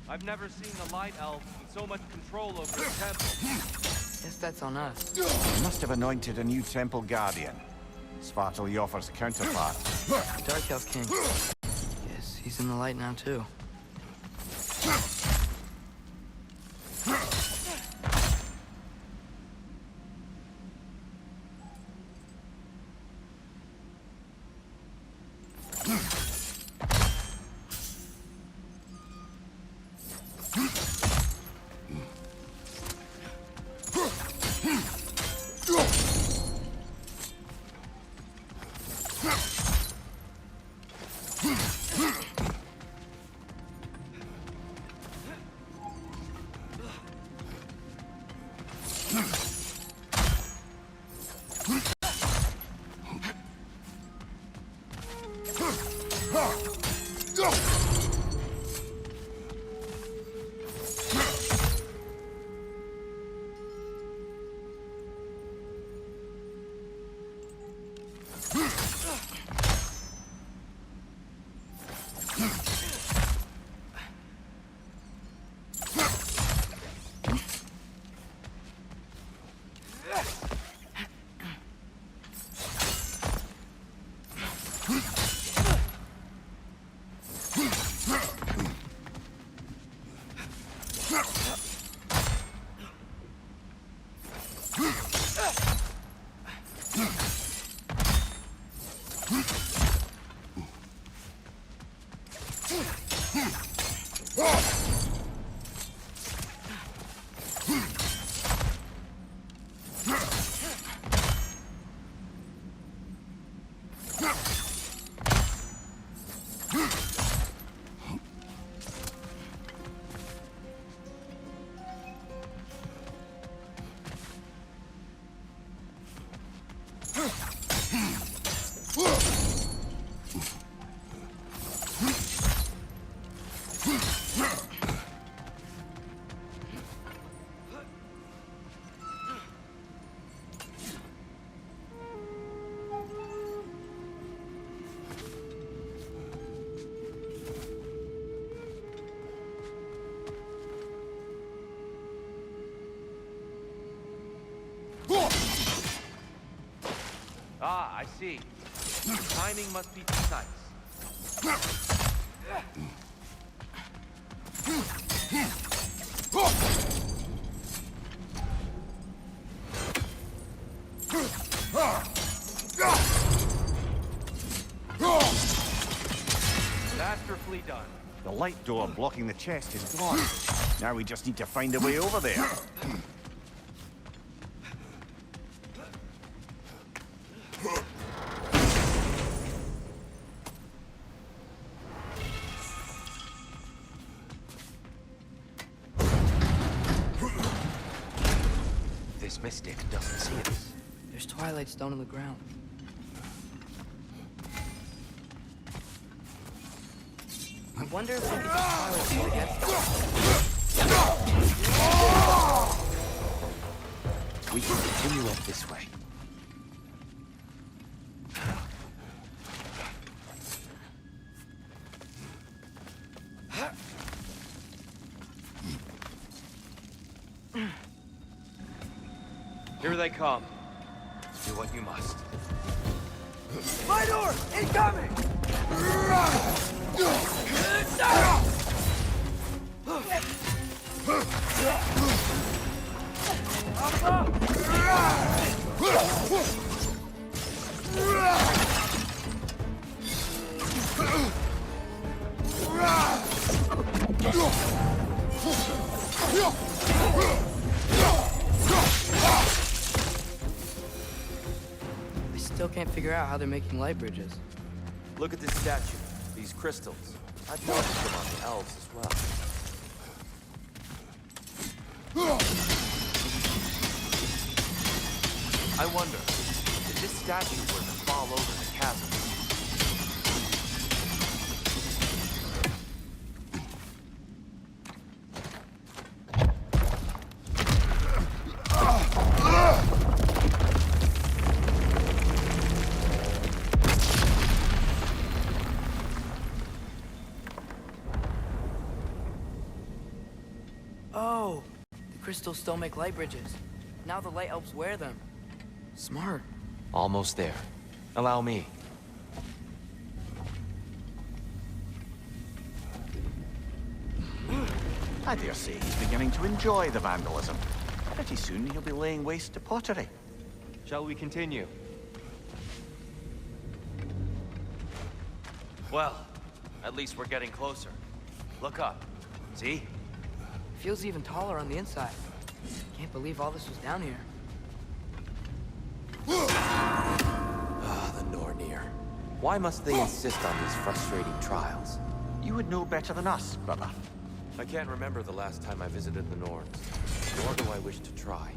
I've never seen the Light Elves with so much control over the temple. Guess that's on us. He must have anointed a new temple guardian. Svartalf's counterpart. Dark Elf King. Yes, he's in the light now too. Ah, I see. Timing must be precise. Masterfully done. The light door blocking the chest is gone. Now we just need to find a way over there. This mystic doesn't see us. There's Twilight Stone on the ground. I wonder if we could use Twilight Stone against them. We can continue up this way. Here they come. Do what you must. My door! Incoming! I still can't figure out how they're making light bridges. Look at this statue. These crystals. I've noticed them on the elves as well. I wonder, if this statue were to fall over the chasm, Oh, the crystals still make light bridges. Now the light elves wear them. Smart. almost there. Allow me. I dare say he's beginning to enjoy the vandalism. Pretty soon he'll be laying waste to pottery. Shall we continue? Well, at least we're getting closer. Look up. See? Feels even taller on the inside. Can't believe all this was down here. Ah, the Nornir. Why must they insist on these frustrating trials? You would know better than us, brother. I can't remember the last time I visited the Norns, nor do I wish to try.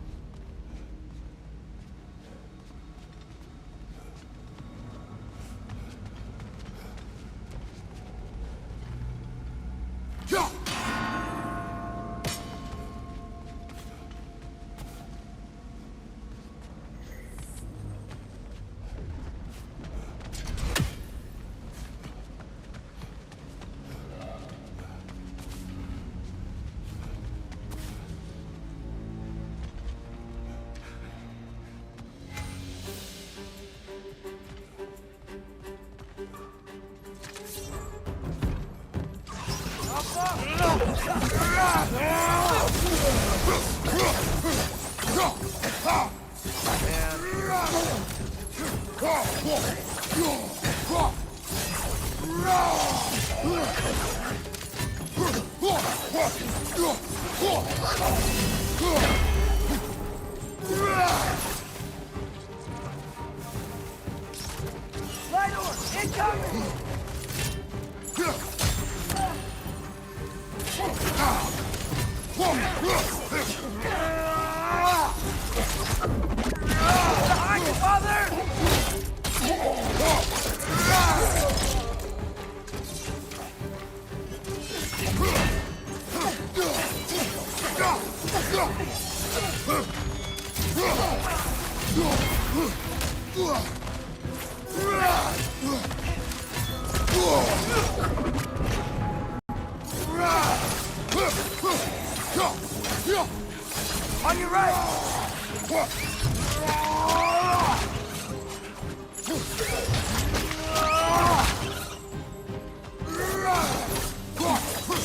On your right!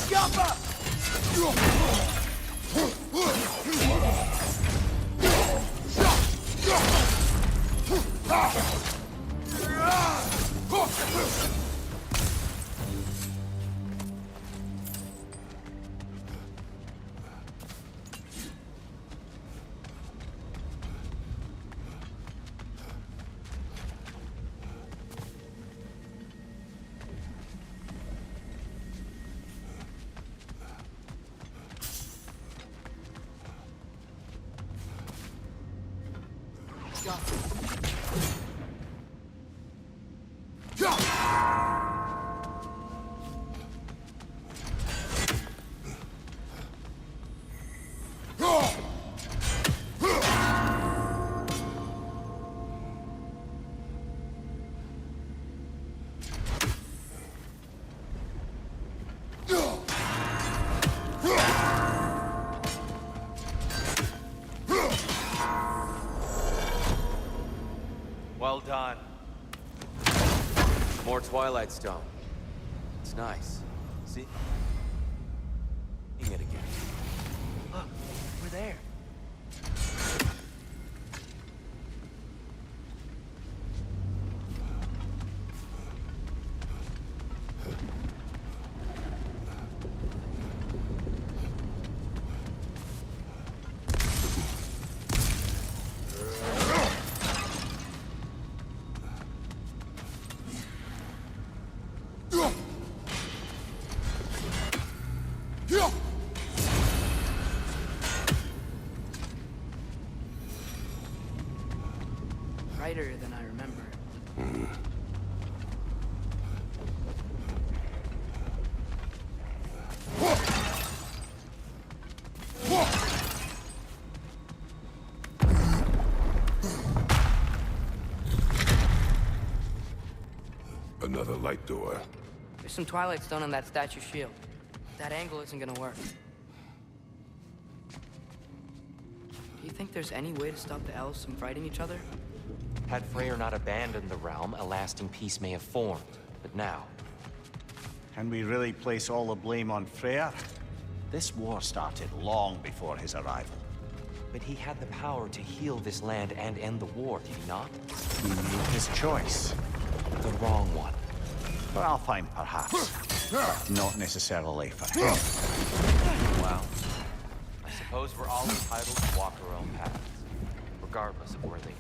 Jump up! Well done. More Twilight Stone. It's nice. See? Seeing it again. Look, we're there. tighter than I remember. Another light door. There's some Twilight Stone on that statue shield. That angle isn't gonna work. Do you think there's any way to stop the elves from fighting each other? Had Freyr not abandoned the realm, a lasting peace may have formed. But now... Can we really place all the blame on Freyr? This war started long before his arrival. But he had the power to heal this land and end the war, did he not? He made his choice. The wrong one. For Alfheim, perhaps. But not necessarily for him. Well, I suppose we're all entitled to walk our own paths, regardless of where they end.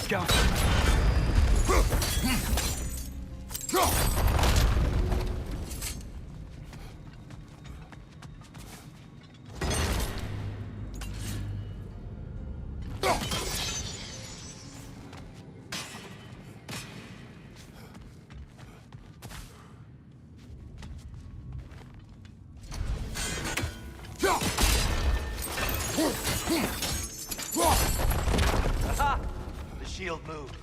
Go. Aha! The shield moved.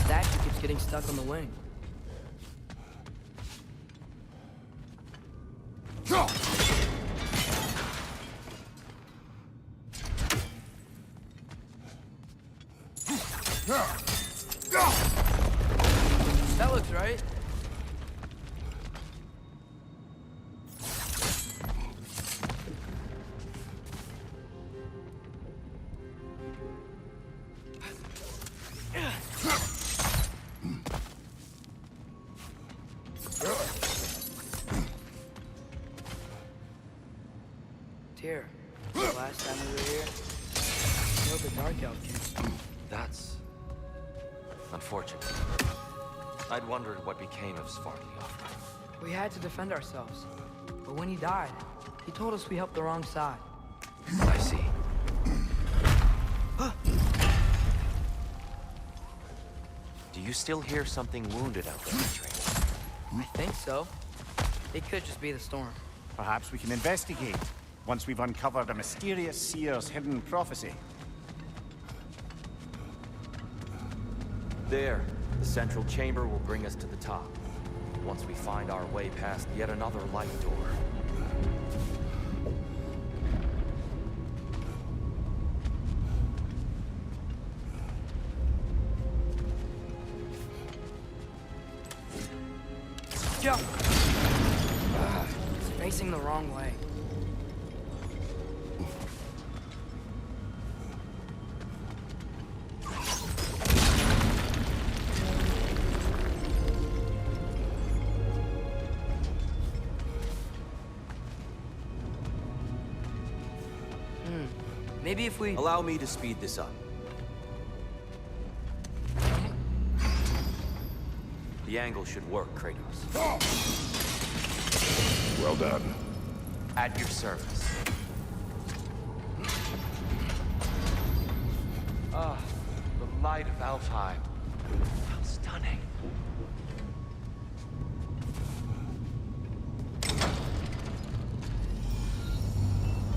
Statue keeps getting stuck on the wing. That looks right. Here, the last time we were here, the Dark Elf came. That's... unfortunate. I'd wondered what became of Svartalfheim. We had to defend ourselves. But when he died, he told us we helped the wrong side. I see. Do you still hear something wounded out there, Train? I think so. It could just be the storm. Perhaps we can investigate, once we've uncovered a mysterious seer's hidden prophecy. There, the central chamber will bring us to the top. Once we find our way past yet another light door. Joe! It's facing the wrong way. Maybe if we... Allow me to speed this up. The angle should work, Kratos. Well done. At your service. Ah, the light of Alfheim. How stunning.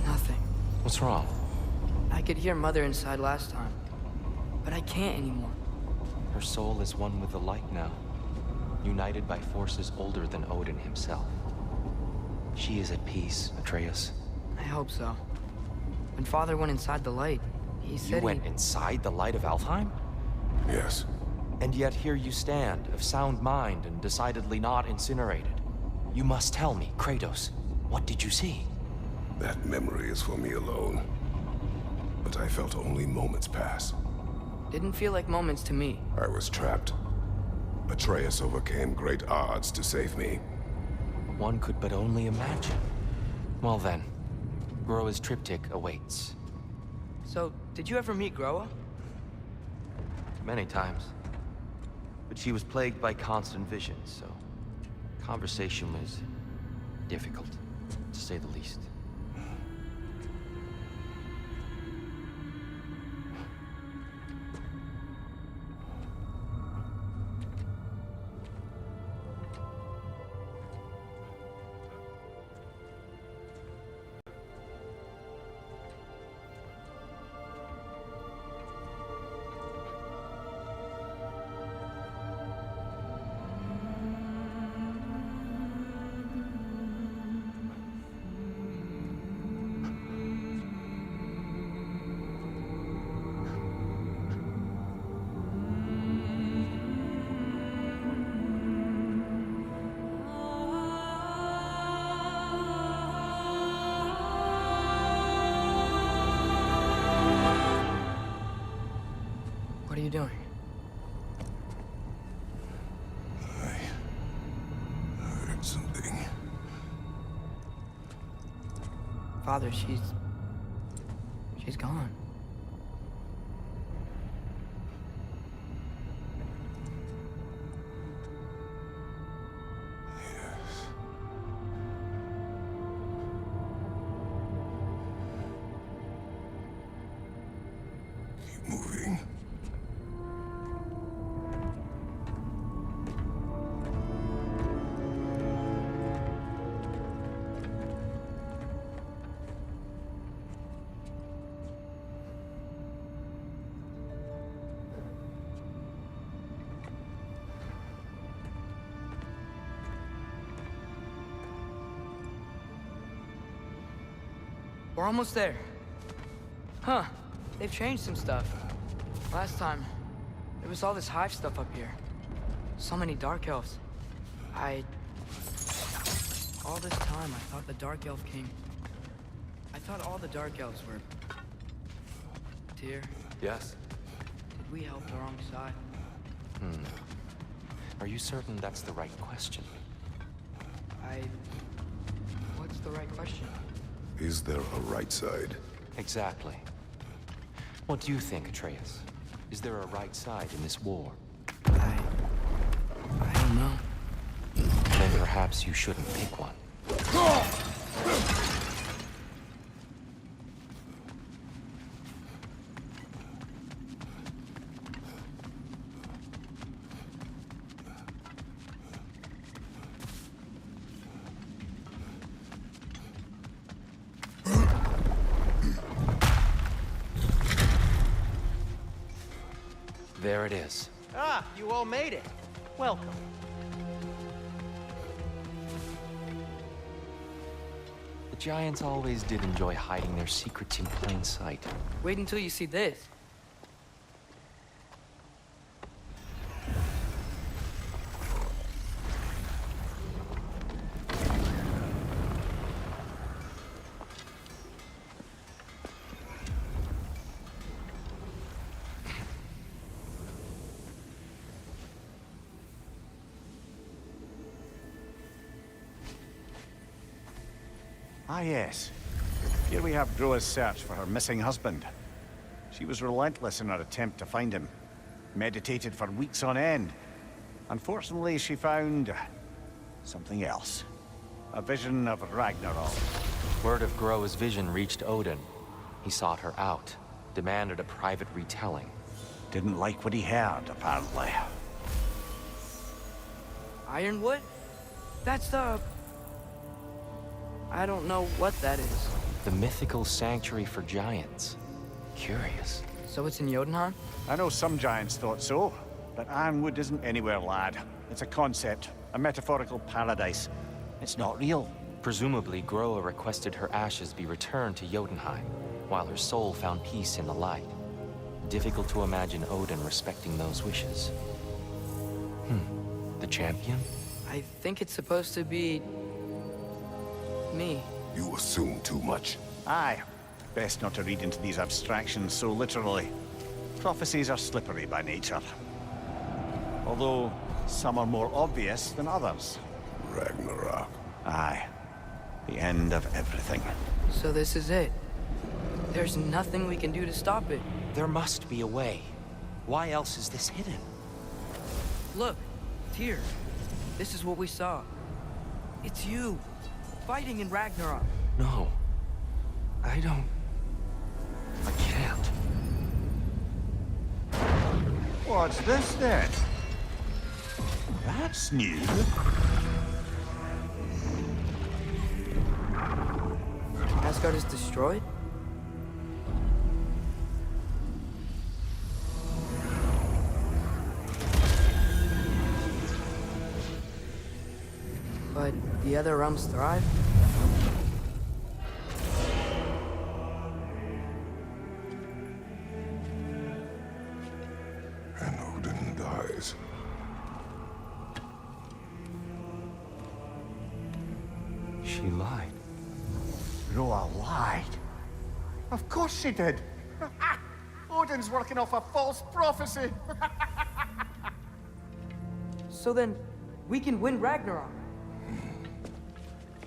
Nothing. What's wrong? I could hear Mother inside last time, but I can't anymore. Her soul is one with the light now, united by forces older than Odin himself. She is at peace, Atreus. I hope so. When Father went inside the light, he said You went inside the light of Alfheim? Yes. And yet here you stand, of sound mind and decidedly not incinerated. You must tell me, Kratos, what did you see? That memory is for me alone. But I felt only moments pass. Didn't feel like moments to me. I was trapped. Atreus overcame great odds to save me. One could but only imagine. Well then, Groa's triptych awaits. So, did you ever meet Groa? Many times. But she was plagued by constant visions, so conversation was difficult, to say the least. What are you doing? I heard something. Father, she's gone. Keep moving. We're almost there. Huh. They've changed some stuff. Last time, there was all this hive stuff up here. So many dark elves. All this time, I thought the Dark Elf King... I thought all the Dark Elves were... Tyr, Yes? did we help the wrong side? Are you certain that's the right question? What's the right question? Is there a right side? Exactly. What do you think, Atreus? Is there a right side in this war? I don't know. Then perhaps you shouldn't pick one. There it is, Ah, you all made it. Welcome. The giants always did enjoy hiding their secrets in plain sight. Wait until you see this. Ah, yes. Here we have Groa's search for her missing husband. She was relentless in her attempt to find him. Meditated for weeks on end. Unfortunately, she found something else. A vision of Ragnarok. Word of Groa's vision reached Odin. He sought her out, demanded a private retelling. Didn't like what he heard, apparently. Ironwood? That's the... I don't know what that is. The mythical sanctuary for giants. Curious. So it's in Jotunheim? I know some giants thought so, but Ironwood isn't anywhere, lad. It's a concept, a metaphorical paradise. It's not real. Presumably, Groa requested her ashes be returned to Jotunheim, while her soul found peace in the light. Difficult to imagine Odin respecting those wishes. The champion? I think it's supposed to be... me. You assume too much. Aye. Best not to read into these abstractions so literally. Prophecies are slippery by nature. Although, some are more obvious than others. Ragnarok. Aye. The end of everything. So this is it. There's nothing we can do to stop it. There must be a way. Why else is this hidden? Look, Tyr. This is what we saw. It's you, fighting in Ragnarok. No. I can't. What's this then? That's new. Asgard is destroyed? But the other realms thrive? And Odin dies. She lied. Groa lied. Of course she did. Odin's working off a false prophecy. So then, we can win Ragnarok.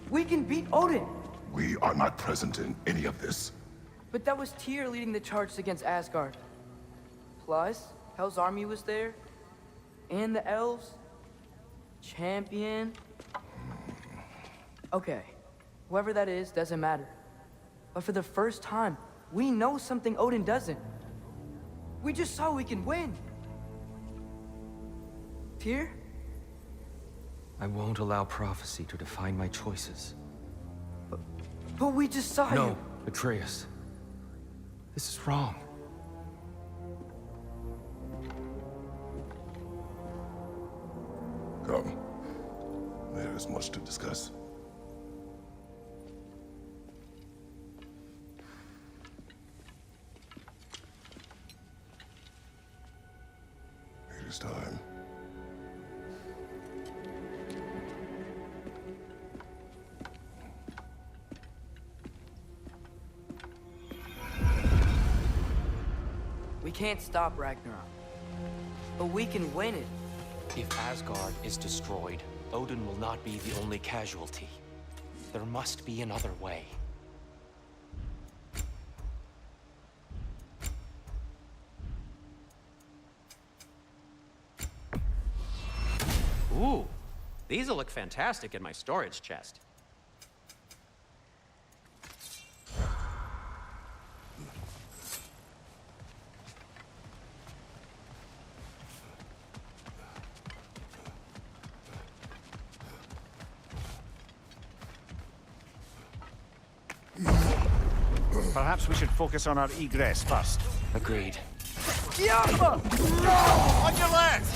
We can beat Odin. We are not present in any of this. But that was Tyr leading the charge against Asgard. Plus, Hell's army was there. And the elves. Champion. Okay. Whoever that is, doesn't matter. But for the first time, we know something Odin doesn't. We just saw we can win. Tyr? I won't allow prophecy to define my choices. But we just saw you. No, Atreus. This is wrong. Come. There is much to discuss. It is time. We can't stop Ragnarok. But we can win it. If Asgard is destroyed, Odin will not be the only casualty. There must be another way. Ooh, these'll look fantastic in my storage chest. Perhaps we should focus on our egress first. Agreed. On your left!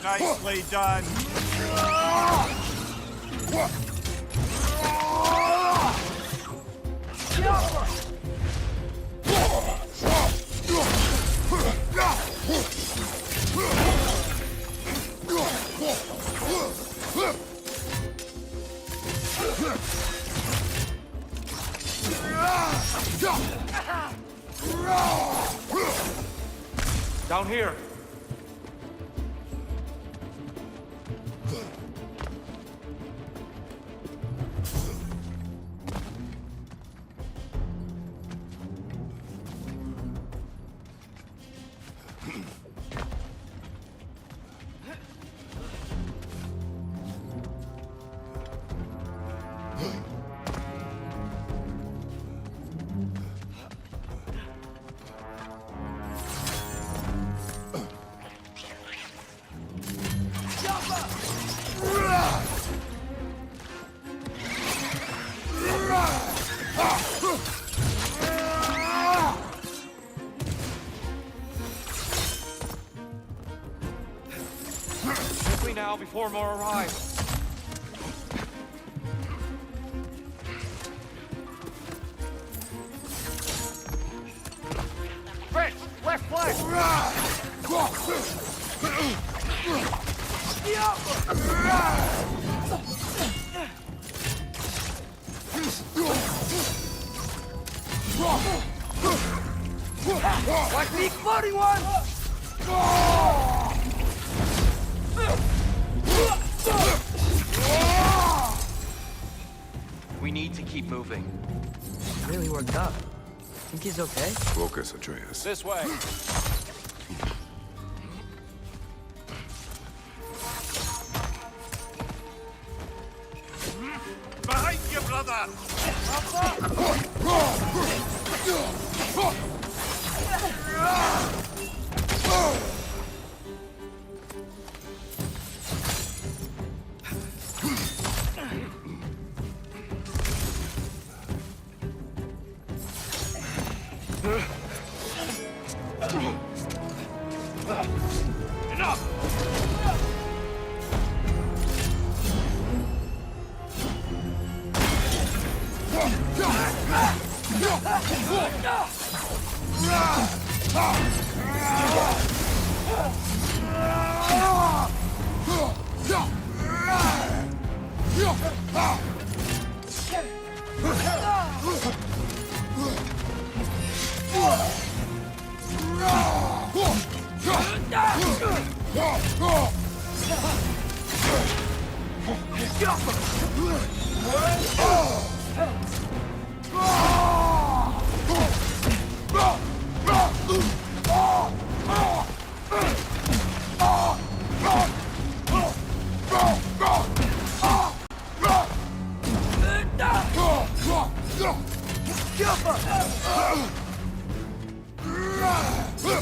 Nicely done. Down here. Now before more arrive. French, left flank. Watch the exploding one! We need to keep moving. Really worked up. Think he's okay? Focus, Atreus. This way. Behind you, brother!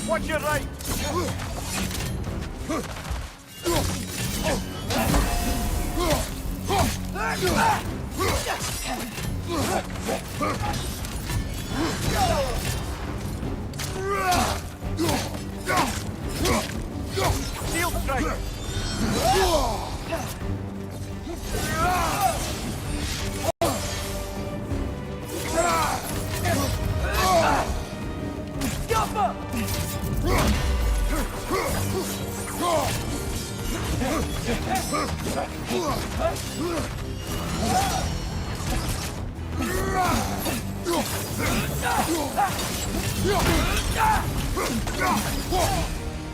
Watch your right! Shield strike!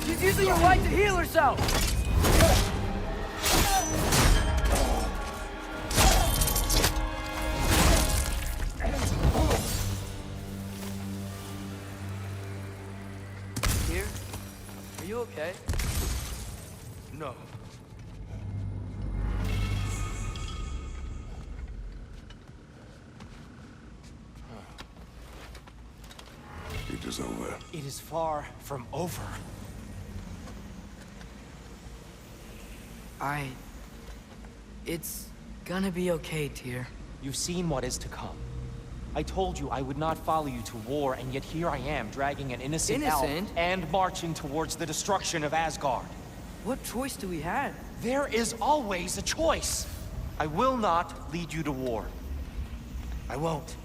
She's using her light to heal herself! Here? Are you okay? No. It is over. It is far from over. It's gonna be okay, Tyr. You've seen what is to come. I told you I would not follow you to war, and yet here I am, dragging an innocent elf and marching towards the destruction of Asgard. What choice do we have? There is always a choice. I will not lead you to war. I won't.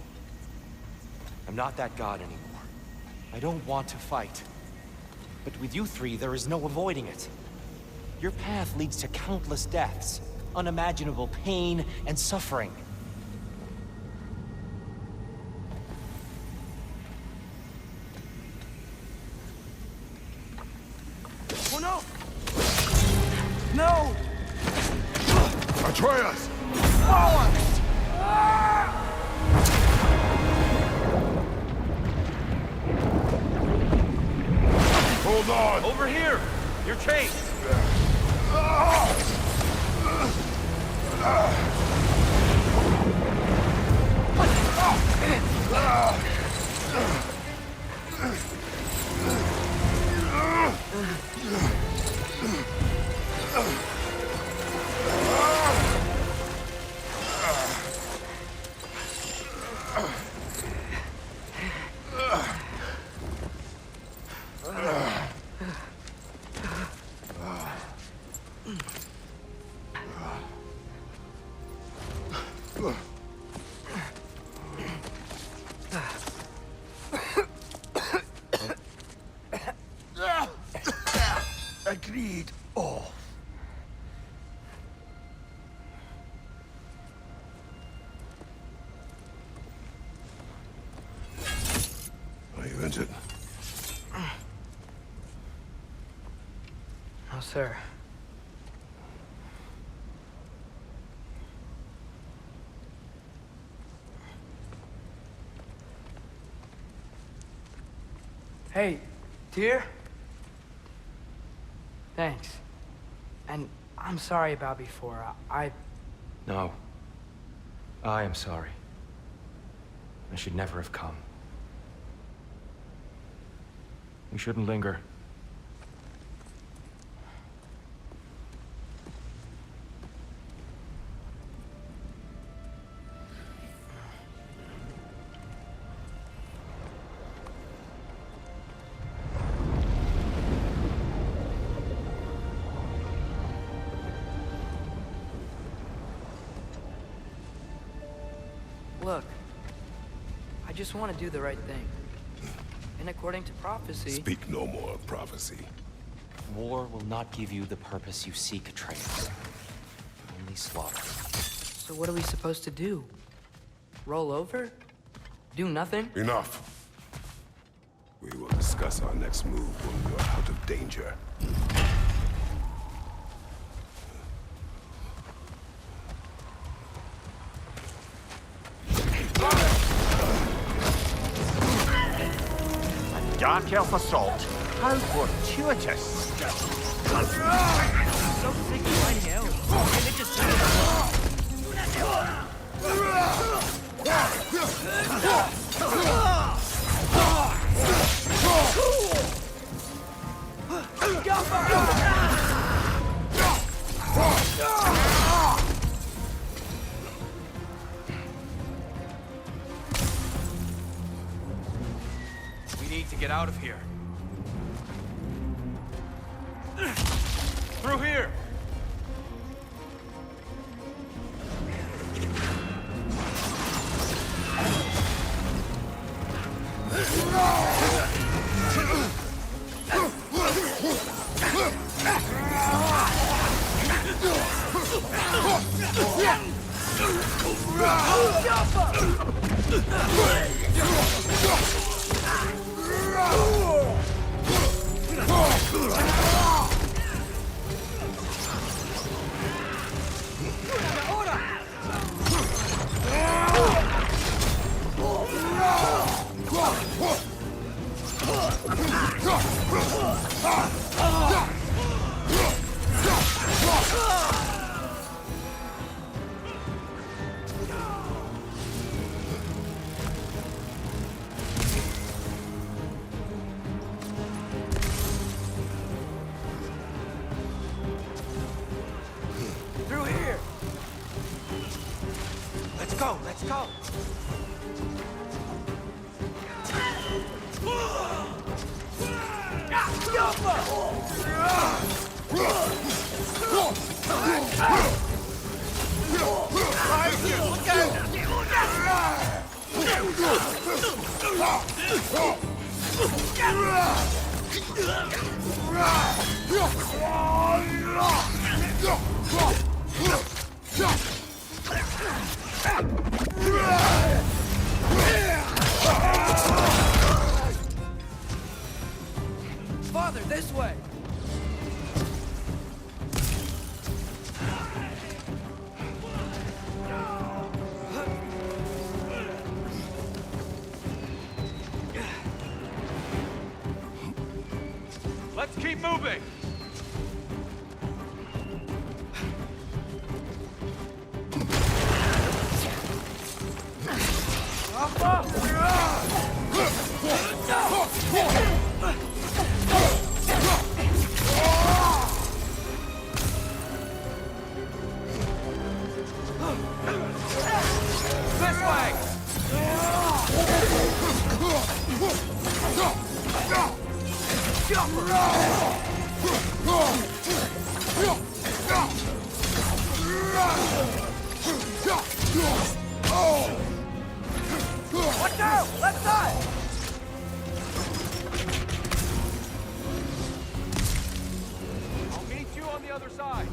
I'm not that god anymore. I don't want to fight. But with you three, there is no avoiding it. Your path leads to countless deaths, unimaginable pain and suffering. Oh no! No! Atreus! Forward! Hold on! Over here! You're chased! Agreed. Oh. Are you injured? No, sir. Hey, Tyr? Thanks. And I'm sorry about before. No. I am sorry. I should never have come. We shouldn't linger. Look, I just want to do the right thing. And according to prophecy... Speak no more of prophecy. War will not give you the purpose you seek, Atreus. Only slaughter. So what are we supposed to do? Roll over? Do nothing? Enough. We will discuss our next move when we are out of danger. Dark elf assault? How fortuitous! So sick of fighting elves. Can they just leave it alone? We need to get out of here. Through here! Through here. Let's go, let's go. Father, this way. Let's keep moving! This way! Watch out! Left side! I'll meet you on the other side.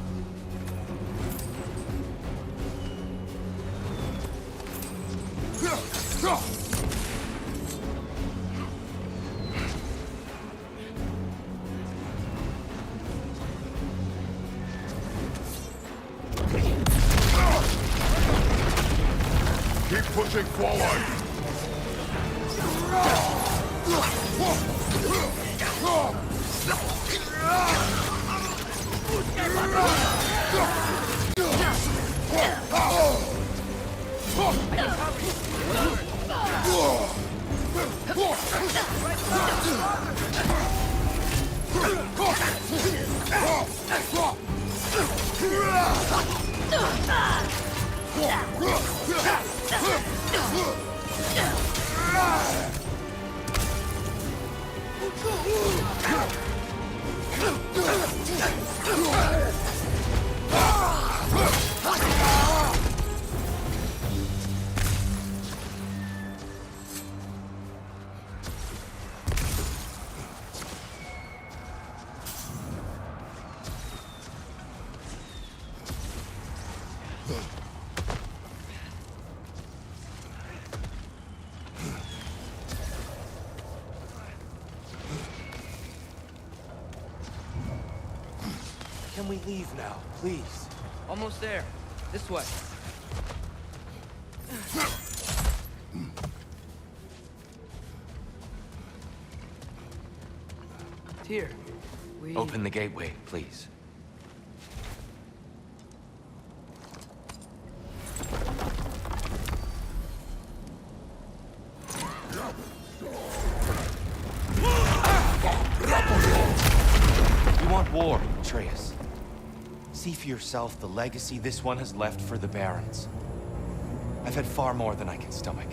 Keep pushing forward. Can we leave now, please? Almost there. This way. Here. We... Open the gateway, please. You want war, Atreus. See for yourself the legacy this one has left for the Barons. I've had far more than I can stomach.